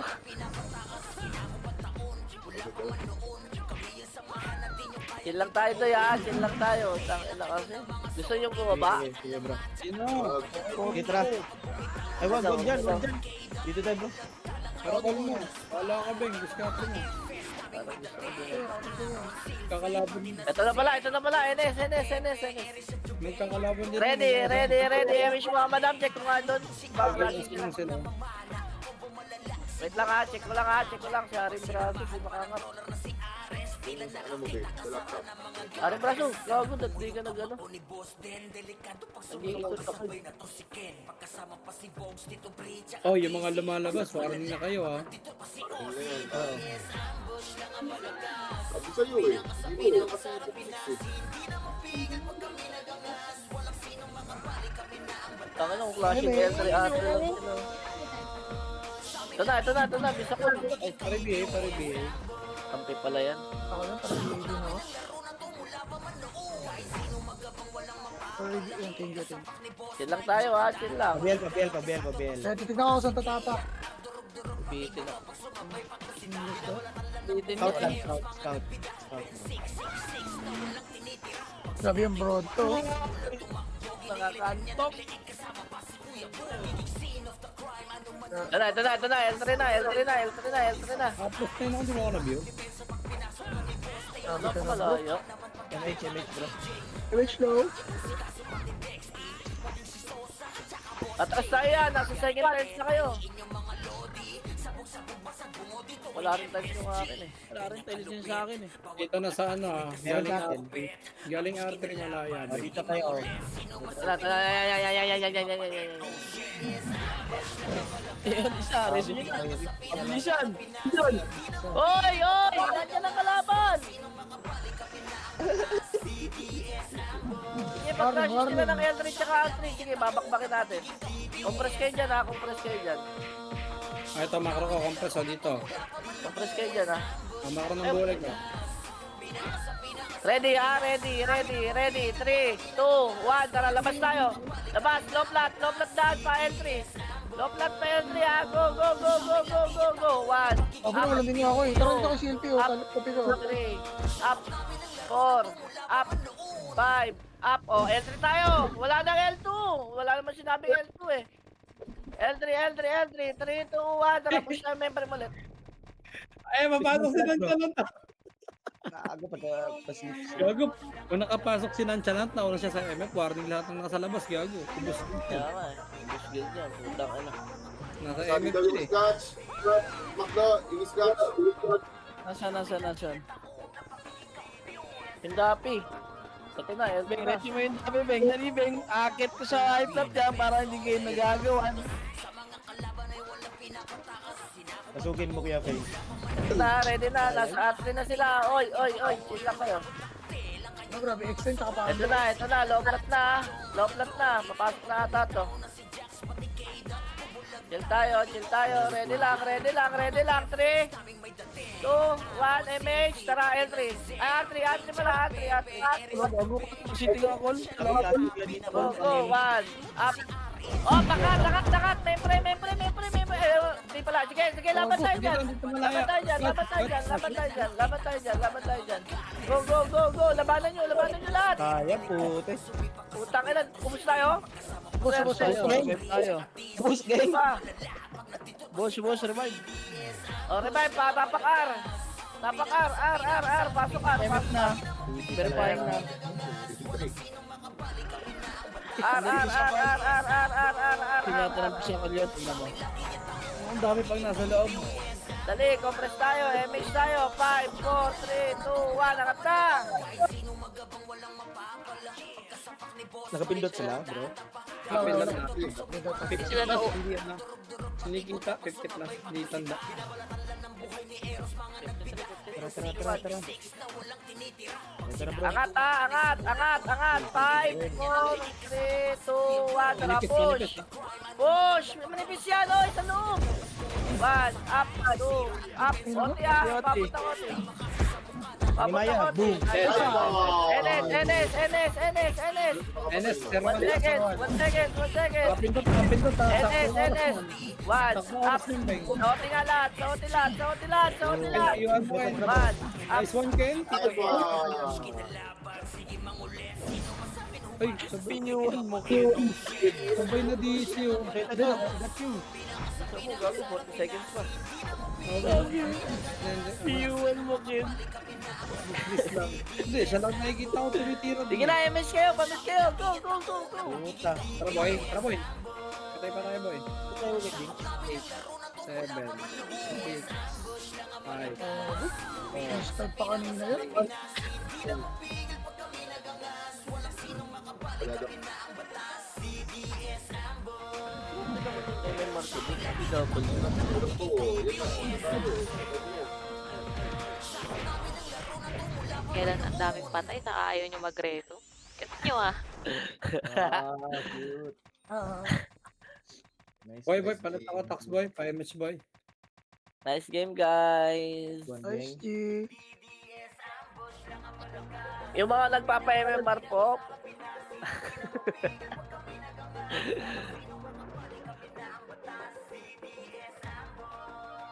Chill lang tayo doy ha. Chill lang tayo. Tangina kasi. Gusto nyo bumaba? Sige bro. Sino? Itra. Ay wag dyan. Dito tayo bro. Pero call mo. Wala ka, Beng. Discarte mo. Kakalaban din. Ito na pala. NS. May kakalaban din. Ready. Wish mo, madam. Check ko nga doon. Sino sila? Wait lang ha, check ko lang. Si Aring Braso, di makangat. Ano mo, babe? Sa laptop. Aring Braso, gago, di ka nag-ano. Nag-iikot ka pa. Oh, yung mga lumalabas, warning na kayo ha. Ano na yan? Sabi sa'yo eh. Hindi mo kasi Tanga na kung klase L3 lang sila. Ito na, bisa ko. Ay, pare-BA. Kampi pala yan. Ako lang, parang hindi na ako. Sorry, yung thank you. Chill lang tayo ha, chill lang. Pabel. Kaya titignan ko saan tatapak. Bitin ako. Scout lang, scout. Grabe yung broad to. Nakakantok. Ito na, L3 na. Tapos tayo na kung di mo ako na-view. Napakalayo. MH bro. Rich low. Atras tayo yan, nasa second times na kayo. Wala rin times yung akin eh. Wala rin intelligence sa akin eh. Ito na sa ano ha. Meron natin. Galing R3 Malayan. Dito tayo, oh. Ayun, isa. Resume. Abilisan. Oy! Nandiyan ang kalaban! Sige, pag-rush sila ng L3 tsaka R3. Sige, babakbakin natin. Compress kayo dyan ha, compress kayo dyan. Ah, ito macro ko, compress o dito. Compress kayo dyan ha. Ang macro ng bulag ko. Ready ha, ready. 3, 2, 1, tara, labas tayo. Labas, low flat daan pa L3. Low flat pa L3 ha, go. 1, Ako naman din ako eh. Tara dito ko CLP oh. Kapi ko. 3, up, 4, up, 5, up. Oh, L3 tayo. Wala nang L2. Wala naman sinabing L2 eh. L3. 3, 2, 1. Tara, push na member mo ulit. Ay, mapasok si Nanchalant. Naago pa pasilip. Gago. Kung nakapasok si Nanchalant, nauna siya sa MF, warning lahat ng nasa labas. Gago. Kubos. Kaya nga eh. Push guild yan. Putang ina. Nasa sabi MF daw siya yung eh. scotch. Makdo, yung scotch. Nasaan? Hindapi. Ito na, L3 Beng, na. ready mo yung dami, Beng. Dali, Beng. Akit ko sa high flop dyan para hindi kayo nagagawa. Pasukin mo kuya Faye. Ito na, ready na. Nasa R3 na sila. Oy. Chill lang kayo. Oh, grabe, extend tsaka pa. Ito na. Low flat na. Papasok na ata to. Chill tayo. Ready lang. 3, 2, 1, MH. Tara, L3. Ay, R3 pala. R3. Bago ko city nga call. Go, 1. Up. Oh, takat. May pre. Di pala. Sige, laban tayo dyan. Laban tayo dyan. Go. Labanan nyo lahat. Kaya pute. Utang ina, kumus tayo? Boss. Tayo. Push game. Pa. Boss, revive. O, revive pa, tapak R. R. Pasok R. MF na. Verifying na. R. Tinatanong ko siya kalyot. Tingnan mo. Ang dami pang nasa loob. Dali, compress tayo, MH tayo. 5, 4, 3, 2, 1, angat na. Nakapindot sila, bro. Kapil na. 50 na ako. Hindi kita, 50 plus. Hindi tanda. Tara bro. Angat. 5, 4, 3, 2, 1, tara, push. Push, may manipis yan, oy, sa loob. 1, up, 2, up. Oti ah, papunta Oti. Maya, boom. NS. NS, 1 second. Kapindot. NS. 1, up. Sa Oti nga lahat. Iwan mo kayo. 1, up. Nice one, Ken. Ay, Pinyuhan mo. sabay na DC oh. Got you. Gusto mo gago, 40 seconds pa. Iwan mo, kid. Hindi, siya lang nakikita ko tumitira. Sige na, MS kayo, pamit kayo. Go, go, go, go. Puta. Tara boy, tara boy. Patay pa tayo boy. Ito yung wedding. 8, 7, 6, 5, Start pa kanina yun. Wala daw. Double. Oo, yun na. Kailan ang daming patay, saka ayaw nyo magreto. Kaya nyo ah. Cute. Ah, Nice. boy, palit ako tax boy, 5 match boy. Nice game, guys. nice, G. Yung mga nagpapa-MMR po,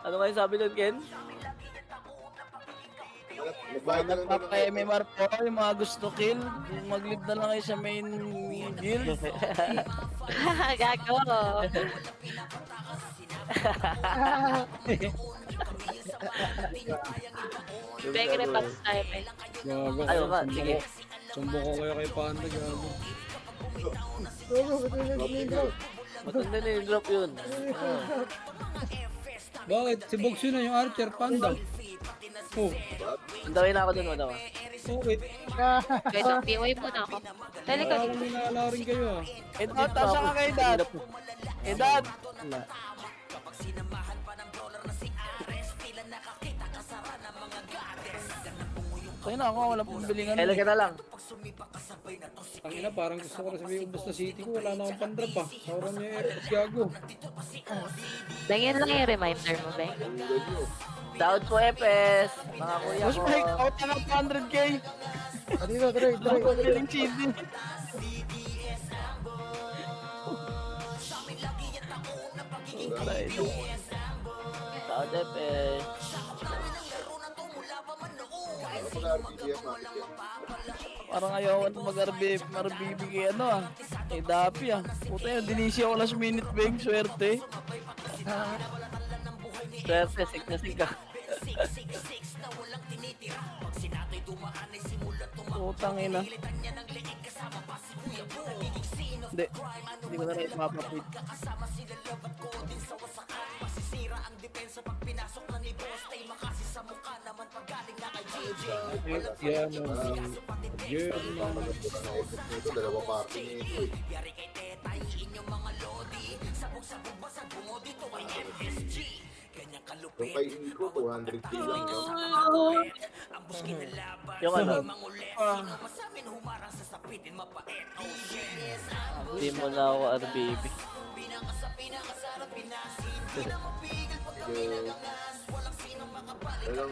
ano nga yung sabi nun, Ken? Nagbayad na lang daw ng Papa-MMR po, yung mga gusto kill, mag-lead na lang kayo sa main guild. Gago. Beg repass tayo, Beg. Gago. Ayaw nga, sige. Sumbong ko kayo kay Panda, gago. Oo, ito yung nag-name. Matanda na yung drop yun. Ah. Bakit? Si Box yun na yung Archer, Panda. Oh, Andawin na ako dun, madawa. okay. Guys, ang POI po na ako. Dali ka. Parang minala rin kayo ah. Edad, tasa ka kay Dad. Edad. Kaya na ako, wala pong bilingan. Kailan ka na lang? Ang ina, parang gusto ko na sabihin ubos na city ko, wala na akong pandrop ah. Sauran niya yung gago. Bengin lang yung reminder mo, Beng. Daud po, Epes. Mga kuya Mas ko. Mike, out na ng 100k. Dito, trade, Ang trade. galing cheating. Daud, Epes. RBGF, bakit yan? Parang ayaw na mag-RBB ano ah. Eh, Dapi ah. Puta yun, dinisi ako last minute, Beng. Swerte. Swerte, sig na sig ka. Putang ina. Hindi. Hindi ko na rin mapapit. Yan o. Yun. Ito, dalawa party nito eh. Yung kay Nico, 200k lang. No? Yung ano? Hindi mo na ako RBB. Medyo... Talagang